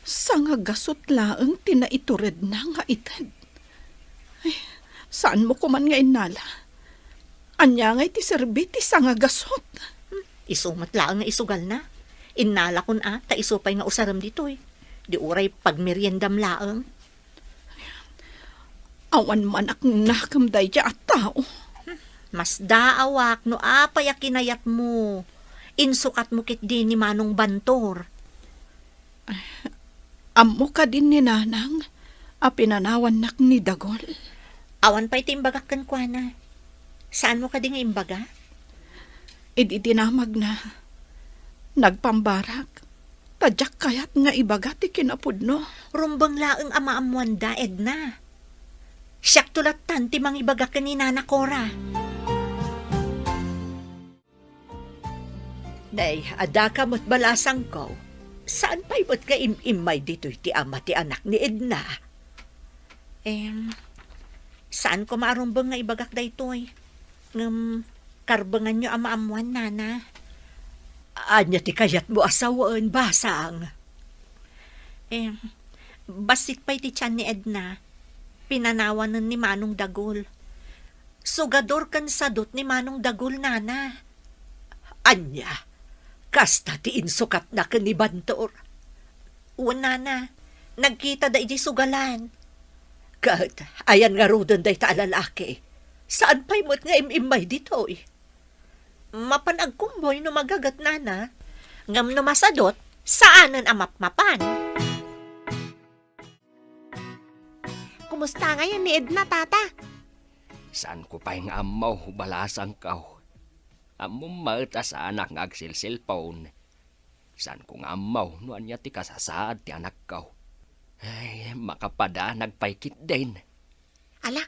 Sangagasot laang tinaitured na nga itad. Ay, saan mo kuman nga inala? Anya nga iti serbi ti sangagasot. Isumat laang nga isugal na. Inala kun ta isupay nga usaram ditoy. Di uray pagmeriendam laang. Awan man ak nakamday at tao. Mas daawak no apay kinayat mo. Insukat mo kit din ni Manong Bantor. Amo ka din ni nanang, pinanawan nak ni Dagol. Awan pa'y timbagak kan kuana. Saan mo ka di nga imbaga? Idinamag na. Nagpambarak. Tadyak kayat nga ibaga ti kinapudno. Rumbang laang ama-amuanda, Edna. Siyak tulatan ti mang ibaga ka ni Nana Cora. Nay, ada ka mo't balasang ko. Saan pa'y mo't ka imay dito'y ti ama ti anak ni Edna? Saan ko maarumbang nga ibagak daytoy? Karbangan nyo ama-amuan, Nana. Anya ti kayat mo asawaan, basang. Basit pa'y ti tiyan ni Edna. Pinanawanan ni Manong Dagul. Sugador kan sadot ni Manong Dagul, Nana. Anya, kasta ti insukat na kan ni Bantor. Nana, nagkita da iti sugalan. Kat, ayan nga rodan day ta alalaki. Saan pa'y mo't nga imimay dito'y? Mapanag kumboy no magagat, Nana. Ngam no masadot, saanan amap-mapan? Kumusta ngayon ni Edna, tata? Saan ko pa'y nga amaw, balasang kao. Among maita sa anak nga agsil-cellphone. Saan ko nga amaw, noan niya ti kasasaad ti anak kao. Ay, makapada, nagpaikit din. Ala,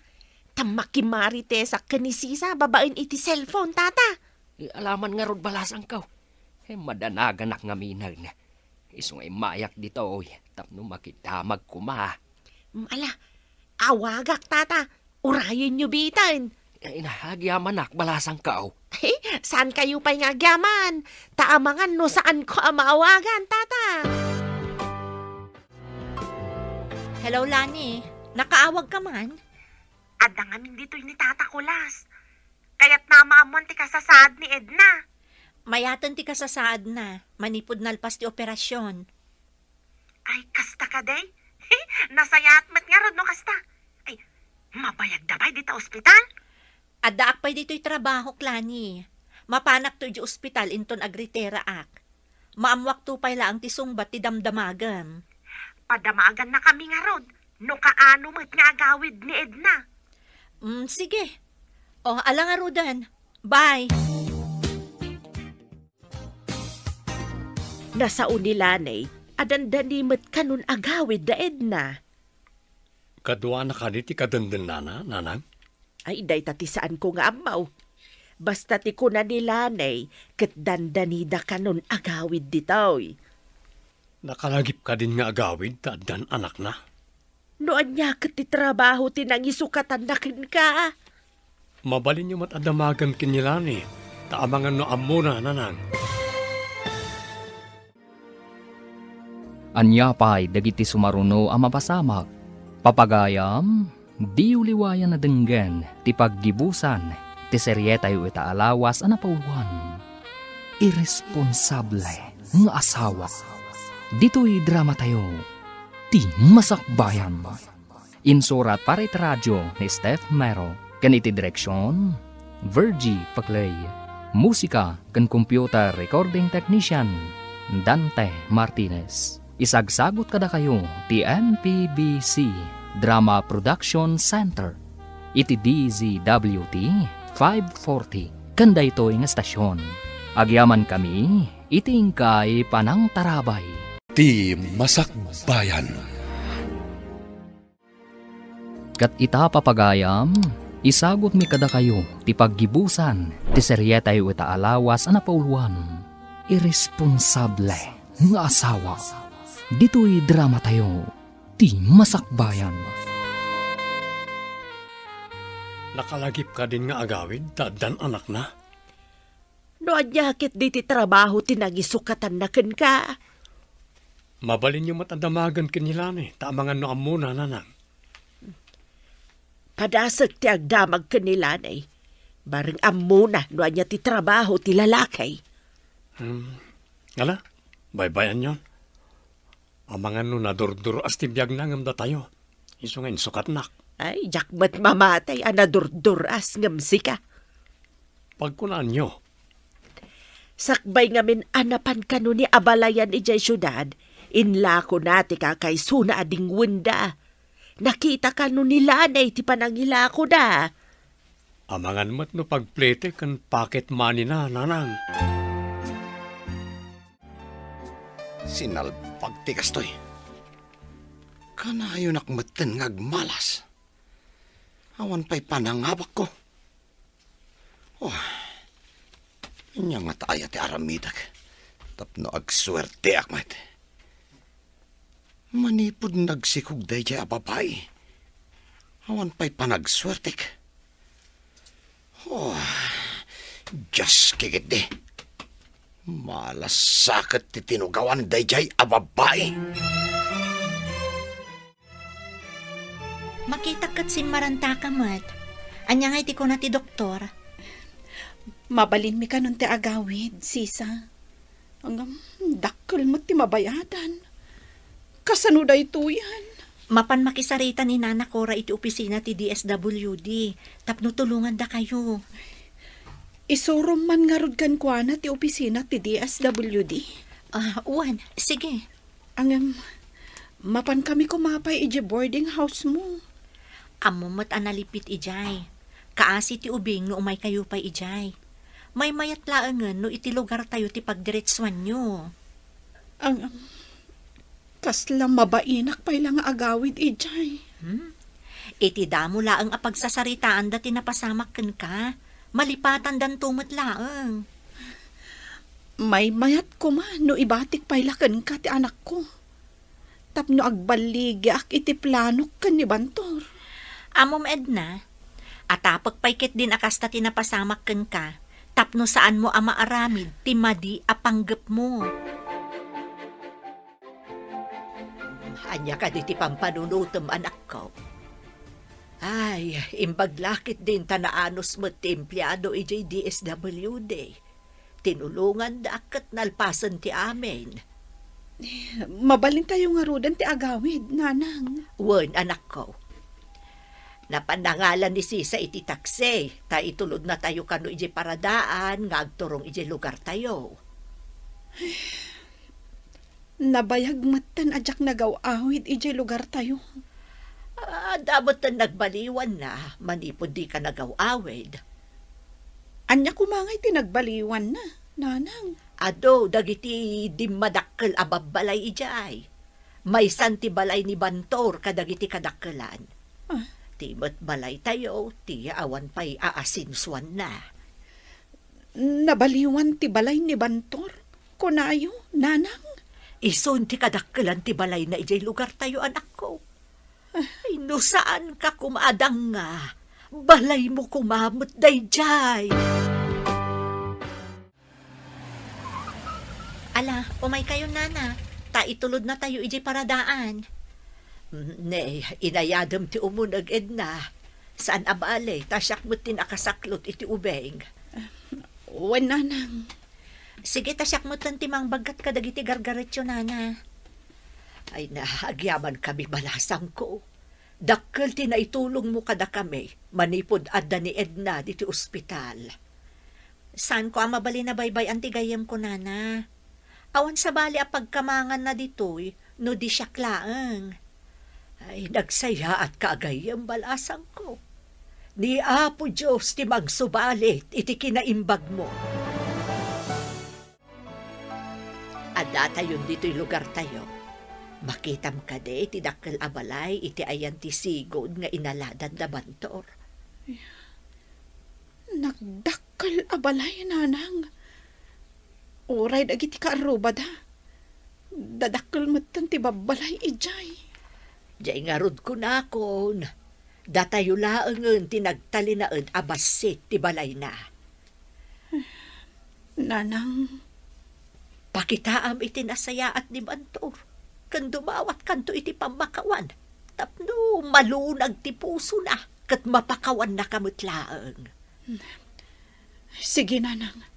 tamakimari te sa kanisisa, babain iti cellphone, tata. Alaman nga rod balasang kao. Madanaganak nga minag na. Isong ay mayak dito, oy. Tapno makidamag kuma. Ala, awagak, tata. Urayin nyo bitan. Inahagyaman balasang kao. Saan kayo pa'y ngagyaman? Taamangan no saan ko maawagan, tata. Hello, Lani. Nakaawag ka man? Adangamin dito'y ni Tata Kulas. Kaya't namamon ti kasasaad ni Edna. Mayatan ti kasasaad na. Manipod nalpas ti operasyon. Ay, kasta ka day? Nasayat mat nga rod no kasta. Ay, mabayag dabay dita ospital? Adaak pa'y dito'y trabaho, Lani. Mapanak to di ospital inton agritera ak. Maamwak to pa'y laang ti sungbat ti damdamagam. Padamagan na kami nga rod. No kaano mat nga agawid ni Edna. Sige. Ala nga rodan. Bye. Nasa unilanay, adandanimot kanun agawid da Edna. Kadwa na ka ti kadandan, nanang? Ay, day tati saan ko nga amaw. Basta ti ko na nilanay, kat dandanida kanun agawid ditoy. Nakalagip ka din nga agawid, dan anak na. Noan niya kat ti trabaho tinangisukatan na kin ka. Mabalin nyo matadamagan kinilani. Taamangan no amuna, nanang. Anya pa'y dagiti sumaruno ang mapasamak. Papagayam, di uliwayan na denggen ti paggibusan ti seryetay ita alawas ang napauwan. Irresponsable nga asawa. Dito'y drama tayo, ti masakbayan. Insurat para iti radyo ni Steph Mero, ganiti direksyon, Virgie Paclay. Musika kan computer recording technician, Dante Martinez. Isagsagot kada kayo ti MPBC Drama Production Center. Iti DZWT 540 kanda ito nga stasyon. Agyaman kami, itingkay panang tarabay. Ti Masakbayan. Kat ita papagayam, isagot mi kada kayo ti paggibusan ti seryetay ita alawas ang napauluan. Irresponsable nga asawa. Dito'y drama tayo, ti masakbayan. Nakalagip ka din nga agawid, dan anak na. Noan niya kit di ti trabaho tinagisukatan na kin ka. Mabalin nyo matadamagan kinilani. Taamangan no amuna, nanang. Padasag ti agdamag kanilanay. Baring amuna noan niya ti trabaho ti lalakay. Ala, baybayan yon. Amangan no nadurdur as ti biyag nangam da tayo. Iso nga insukat nak. Ay, jakmat mamatay anadurduras ngam sika. Pagkunaan nyo, Sakbay ngamin anapan kanu ni abalayan ijay syudad, inlako nati ka kay suna ading wunda. Nakita kanu ni lanay ti panangilako da. amangan mat no pagplete kan pocket money na, nanang. Sinalpag ti kastoy. Kanayo nakmatan ngagmalas. Awan pa'y panangawak ko. Oh, inya nga tayo ti aramidag. Tapno agswerte akmat. Manipod nagsikog day jay ababay. Awan pa'y panagswertek. Oh, just kikit di. Malasakit ti tinugawan day jay ababay. Makita kat si Maranta ka mat. Anya nga iti ko na ti doktor. Mabalin mi ka nun ti agawid, sisa. Hanggang dakkel mo ti mabayadan. Kasano da ito yan? Mapan makisarita ni Nana Cora iti opisina ti DSWD. Tapno tulungan da kayo. Isurom man nga rod kan kwa na ti opisina ti DSWD. Uwan, sige. Mapan kami kumapay iji boarding house mo. Amumat analipit ijay. Kaasi ti ubing no umay kayo pa ijay. May mayat laangan no iti lugar tayo ti pagdiretswan nyo. Kaslang mabainak pa ilang agawid ijay. Iti damo laang apagsasaritaan dati napasamak ken ka. Malipatan dan tumot laang. May mayat ko man no ibatik pa ilakan ka ti anak ko. Tapno agbaligi ak iti plano kan ni Bantor. Amom Edna, atapag paikit din akasta tinapasamak ken ka, tapno saan mo ama aramid, timadi apanggap mo. Anya ka di ti pampanunutom anak ko. Ay, imbaglakit din tanaanos mo ti empleyado ijay DSWD. Tinulungan da akat nalpasan ti amin. Mabalin tayo nga rodan ti agawid, nanang. Wen, anak ko. Napanangalan ni Sisa iti takse, ta itulod na tayo kano iji paradaan, nga agturong iji lugar tayo. Nabayag matan ajak nagaw-awid iji lugar tayo. Dapat na nagbaliwan na, manipod di ka nagaw-awid. Anya kumangay tinagbaliwan na, nanang. Ado, dagiti di madakkel ababalay ijay. May santi balay ni Bantor kadagiti kadakkelan. Timot balay tayo, ti awan pa'y aasinsuan na. Nabaliwan ti balay ni Bantor? Kunayo, nanang? Isun ti kadakkelan ti balay na ijay lugar tayo, anak ko. Ay, no saan ka kumadang nga? Balay mo kumamot dayjay. Ala, umay kayo, Nana. Ta itulod na tayo ijay paradaan. Ne, inayadam ti umunag Edna. Saan abale, tasyak mo tinakasaklot iti ubeng. Nanang. Sige, tasyak mo tantimang bagat ka dagiti gargaretsyo, Nana. Ay na, agyaman kami balasang ko. Dakkel tinaitulong mo kada kami, manipod adda ni Edna diti ospital. Saan ko ang mabali na baybay antigayam ko, Nana? Awan sa bali a pagkamangan na ditoy, no di siya klaang. Ay, nagsaya at kaagayam balasang ko. Ni Apo Diyos ti magsubalit iti kinaimbag mo. Ada tayo dito'y lugar tayo. Makitam ka de, iti dakkel abalay, iti ayan ti sigod nga inaladan da Bantor. Nagdakkel abalay, nanang. Uray dagiti kaaruba da. Dadakkel matan ti babalay ijay. Diyay nga rod ko na akon. Datayo laangan tinagtalinaan abasit ti balay na. Nanang. Pakitaam iti nasayaat ni Bantor. Kan dumawat kanto iti pamakawan. Tapno malunag ti puso na. Kat mapakawan na kamutlaang. Sige, nanang.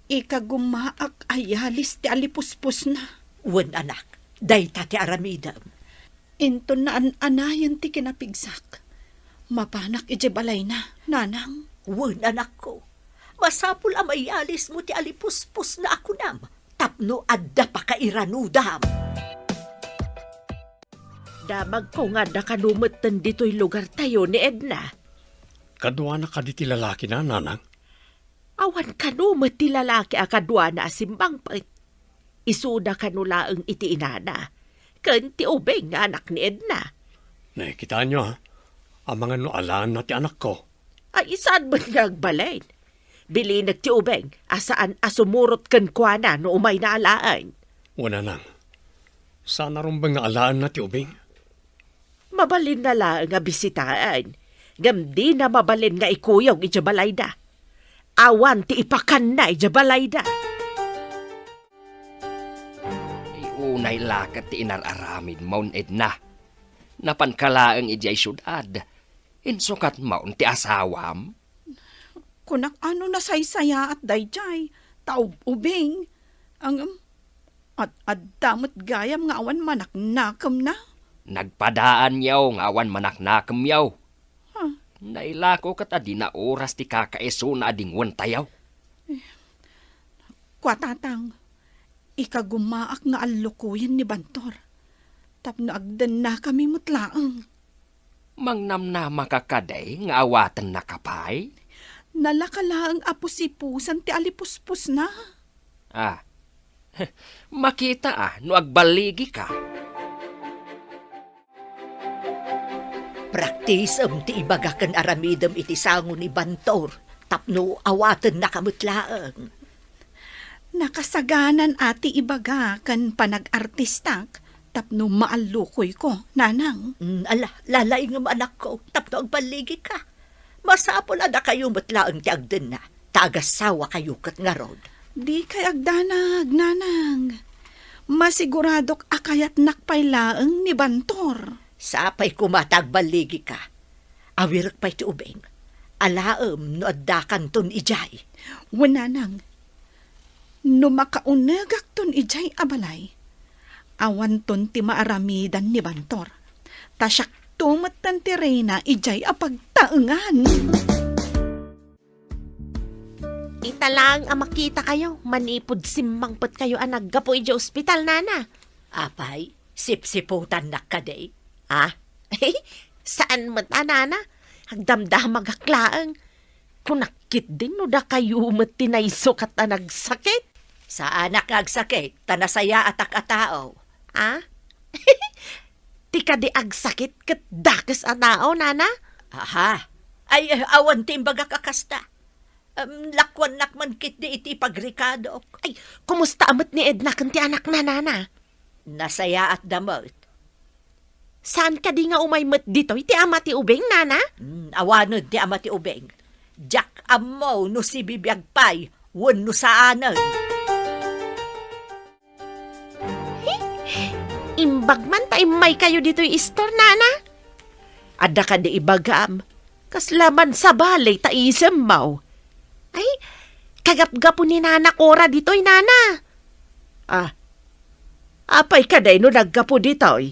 Ikagumaak ayalis ti alipuspos na. Wen anak, dayta ti aramidam. Into na anayan ti kinapigsak. Mapanak ije balay na, nanang. Wen anak ko, masapul ang ayalis mo ti alipuspos na ako nam. Tapno adda pa kairanudam. Damag ko nga nakanumatan dito'y lugar tayo ni Edna. Kadwa na ka di ti lalaki na, nanang. Awan kanumat ti lalaki a kadwa na simbang pait. Isuda kanulaang iti inana. Kan ti ubeng nga anak ni Edna. Nakikita nyo, ha? ang mga noalaan na ti anak ko. Ay, saan ba't nga agbalay? Bili nagtiubeng, asaan asumurot kan kuana no umay na alaan. Wala nang. Sana rin ba nga alaan na ti ubing? Mabalin na lang nga bisitaan. Gamdi na mabalin nga ikuyog ijabalayda. Awan ti ipakan na ijabalayda. Unay lakat ti inararamid maun Edna. Napankalaang ijay syudad. Insukat maun ti asawam. Kunak ano na saysaya at dayjay, taob ubing. Ang at damot gayam nga awan manaknakam na. Nagpadaan yaw nga awan manaknakam yaw. Huh. Nailako kat adi na oras ti kakaiso na adingwan tayaw. Kwatatang, ikagumaak nga alukuyan ni Bantor. Tapno agdan na kami mutlaang. Mangnam na makakaday nga awatan na kapay. Nalakalaang apusipusan ti alipuspus na. Ah, makita no agbaligi ka. Praktisam ti ibagakan aramidam iti sango ni Bantor. Tapno awatan na kamutlaang. Nakasaganan ati ibaga kan panag-artistak. Tapno maalukoy ko, nanang. Lalay nga anak ko. Tapno agbaligi ka. Masapol ada kayo matlaang ti agdan na. Tagasawa kayo kat nga rod. Di kay agdanag, nanang. Masiguradok akayat nakpaylaang ni Bantor. Sapay kumatagbaligi ka. Awirak pa'y ti ubeng. Alaam no addakan ton ijay. Wananang. No makaunagak ton ijay abalay. Awan ton ti maaramidan ni Bantor. Tasyak tumat tan ti Reyna ijay apagtaengan. Ita lang ang makita kayo. Manipod simmangpot kayo ang naggapo ija ospital, nana. Apay, sipsiputan na ka day. Ah? Saan mat, nana? Hagdamdah magaklaang. Kunakit din no da kayo mat tinaysukat na nagsakit. Sa anak agsakit, tanasaya atak atao. Ah? Tika di agsakit kat dakas anao, nana? Aha. Ay, awan timbaga kakasta. Lakwan nakman kit di iti pagrikado. Ay, kumusta amat ni Edna kanti anak na, nana? Nasaya at damot. Saan ka di nga umaymat dito? Iti ama ti ubeng, nana? Awanod ti ama ti ubeng. Jack amo no si bibiyag pay, won no saanan. Imbag man ta imay kayo dito istor, nana? Ada ka di ibagam. Kaslaman sa balay ta isem mau. Ay, kagap-gapo ni nana Cora dito'y, nana. Apay ka day no naggapo dito'y.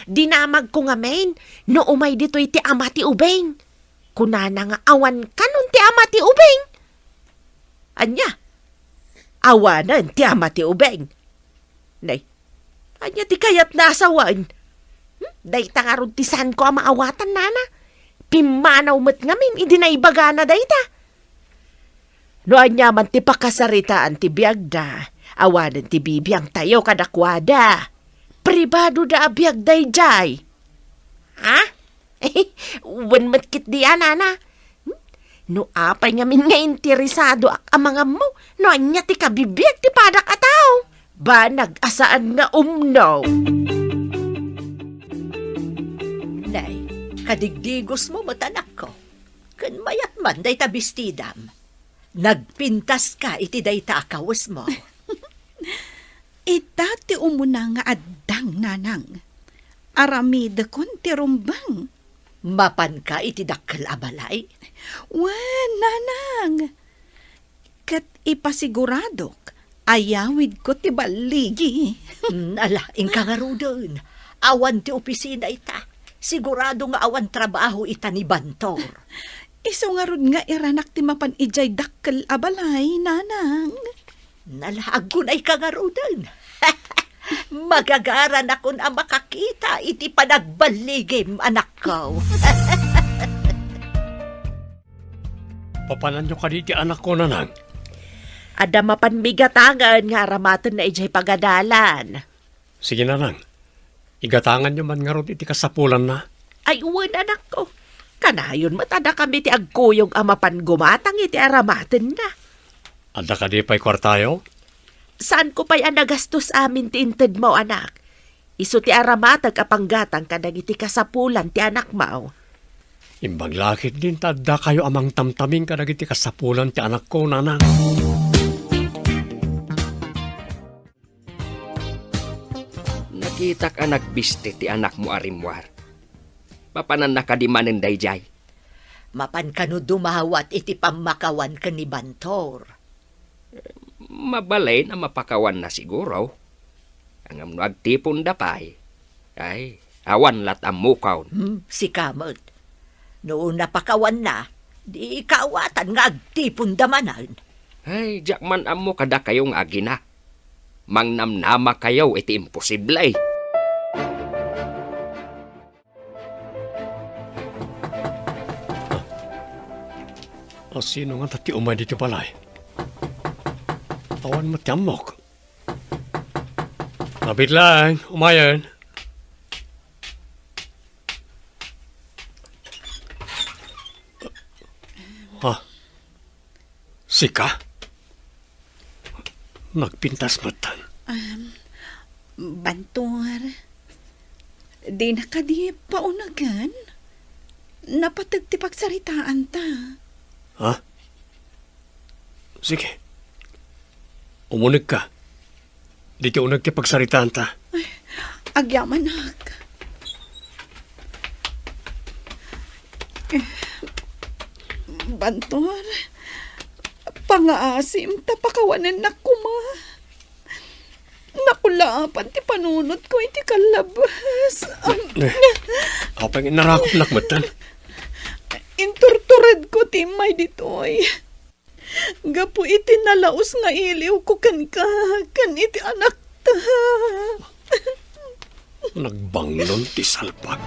Dinamag ko nga main, no umay dito'y ti ama ti ubeng. Kunana nga awan kanon ti ama ti ubeng. Anya, awanan ti ama ti ubeng. Nay, anya ti kayat nasawan. Dayta nga ron tisan ko ang maawatan, nana. Pimanaw mat ngamin, idinaibaga na dayta. No anya man ti pakasaritaan ti biyagda, awanan ti bibiyang tayo kadakwada. Pribado da abiyagday jay. Ha? Wan matkit diyan, nana. No apay ngamin nga interesado ang mga mo, no anya ti kabibiyag ti padak ataw. Ba nag-asaan nga umno? Nay, kadigdigos mo matanak ko. Kan mayat man day tabistidam. Nagpintas ka iti day ta akawas mo. Ita ti umuna nga addang, nanang. Aramida kon ti rumbang. Mapan ka iti dakkel abalay. Wan, nanang. Kat ipasiguradok, ayawid ko ti baligi. Ala, ingka nga ro doon. Awan ti opisina ita. Sigurado nga awan trabaho ita ni Bantor. Iso nga rod nga iranak ti mapan ijay dakkel abalay, nanang. Nalagon ay ka nga ro doon. Magagaran akon ang makakita iti panagbaligim, anak ko. Papanan nyo ka di ti anak ko, nanang. Ada mapanbigatangan nga aramatan na ijay pagadalan. Sige, nanang. Igatangan nyo man nga ron iti kasapulan na. Ay, uwan anak ko. Kanayon matada kami ti agkuyog amapan gumatang iti aramaten na. Ada ka di pa'y kwartayo? Saan ko pa'y nagastos amin ti inted mo, anak? Iso ti aramatag apanggatang kadag iti kasapulan ti anak mo. Imbag lakit din tadda kayo amang tamtaming kadag iti kasapulan ti anak ko, nanang. Nakita ka nagbiste ti anak mo arimwar. Papanan nakadimanin dayjay. Mapan kano dumawat iti pamakawan ka ni Bantor. Mabalay na mapakawan na siguro. Ang agtipon dapay. Ay, awan lat ang mukaw. Si Kamot. Noon napakawan na, di kaawatan nga agtipon damanan. Ay, jakman amo kada kayong agina. Mangnamnama kayo iti imposible. O sino nga tati umay dito palay? Awan matiyamok. Kapit lang, umayan. Ha? Sika? Nagpintas matan. Bantor, di na ka di paunagan. Napatag ti pagsaritaan ta. Ha? Sige. Umunig ka. Di ka unag ti pagsaritaan ta. Agyaman nak. Bantor, pangaasim tapakawanan na kuma. Nakulapan ti panunot ko iti kalabas. Kapag inarakop nakmatan. Inturturad ko ti may ditoy. Gapu iti nalaos nga iliw ko kan iti anak ta. Nagbanglon ti salpag.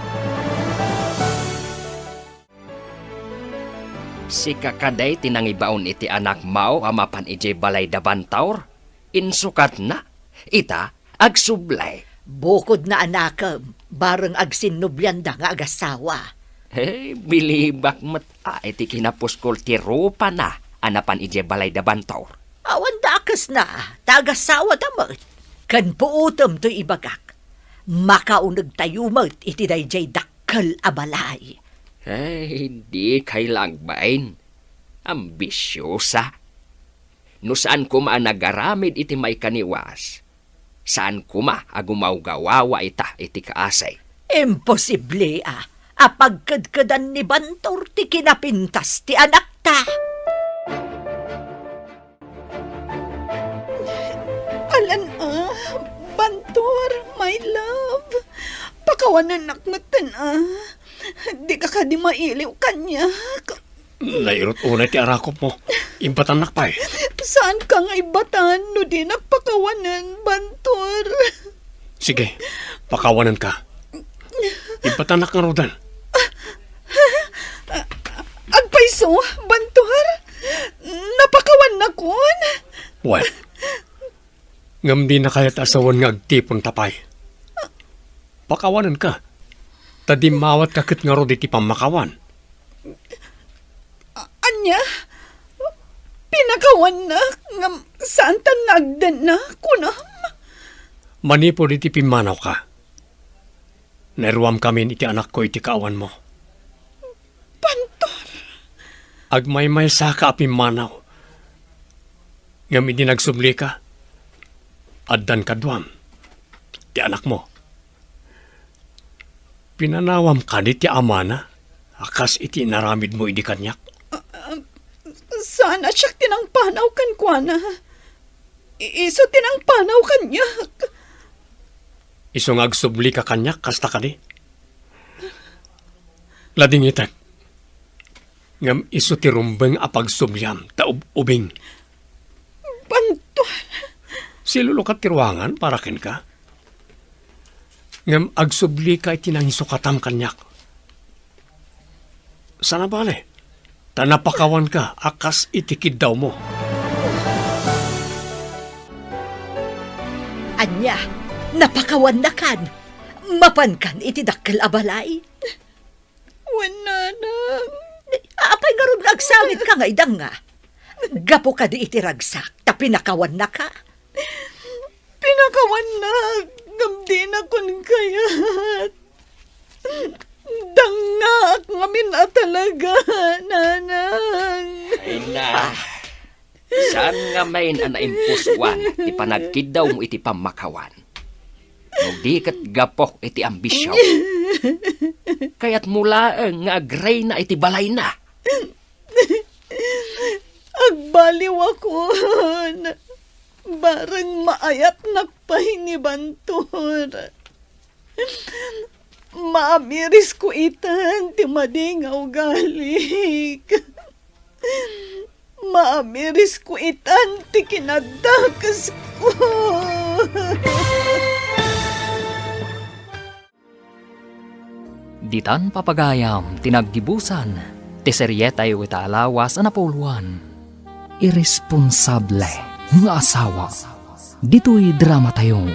Si kakaday tinangibaon iti anak mao amapan ije balay da Bantor. Insukat na. Ita, agsublay. Bukod na anakam, bareng agsinubyan da nga agasawa. Hey, bilibak mat iti kinapuskol ti rupa na anapan ije balay da Bantor. Awan dakas na, tagasawa damot. Kan puutom to ibagak. Makaunag tayo mat iti dayjay dakkel abalay. Hey, hindi kailang bain. Ambisyosa. No saan kuma nagaramid iti may kaniwas. Saan kuma agumaw-gawawa ita iti kaasay. Imposible apagkadkadan ni Bantor ti kinapintas ti anak ta. Alan Bantor, my love. Pakawanan nakmatan Di ka di mailiw kanya. Nairot unay ti arakop mo. Imbatan nakpay. Saan ka nga ibatan no di nakpakawanan, Bantor? Sige, pakawanan ka. Imbatan nga rodan. Agpaiso, Bantor? Napakawan na kon? Well, ngam di na kaya't asawan nga agtipon tapay. Pakawanan ka. Tadimawat kakit nga ro di ti pamakawan. Anya? Pinakawan na? Ngam saan tan nagdan na? Kunam? Manipo di ti pimanaw ka. Neruam kami iti anak ko iti kaawan mo. Bantor? Agmay-may sa ka pimanaw. Ngam hindi nagsubli ka. Addan kadwam. Ti anak mo. Pinanawam ka di ti amana. Akas iti naramid mo idi kanyak. Sana siya tinangpanaw kan kuana. Iso tinangpanaw kanyak. Isong agsubli ka kanyak, kasta ka di. Lading itak. Ngam iso ti rumbeng apagsubliam, taub-ubing. Bantor? Silulukat ti ruangan, para ken ka. Ngam agsubli ka iti nang isukatam kanyak. Sana bale, tanapakawan ka, akas itikid daw mo. Anya, napakawan na kan. Mapan kan iti dakkel abalay. Wala na. Apay nga ron agsawit ka nga idang nga. Gapo ka di itiragsak, ta pinakawan na ka. Pinakawan na. Gamdi na kun kayat. Dangak ngamin na talaga, nanang. Ay na. Saan nga main ang naimpuswan, ti panagkidaw mo iti pamakawan. No di kat gapok iti ambisyaw. Kaya't mula nga agray na iti balay na. Agbaliw ako. Barang maayat nakpahingi Bantor. Maamiris ko itan, ti madingaw galik. Maamiris ko itan, ti kinadakas ko. Ditan papagayam, tinaggibusan, ti seryetay wita alawas na napuluan. Irresponsable nga asawa. Dito'y drama tayo,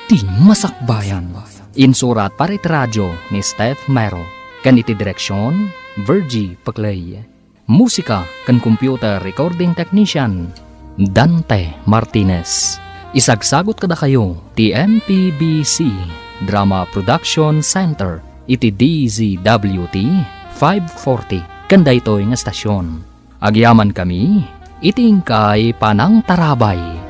ti masakbayan. Insurat parit radyo ni Steph Mero. Kaniti direksyon, Virgie Paclay. Musika kan computer recording technician, Dante Martinez. Isagsagot kada kayo, ti NPBC Drama Production Center. Iti DZWT 540 kanda ito'y nga stasyon. Agyaman kami, iting kay Panang Tarabay.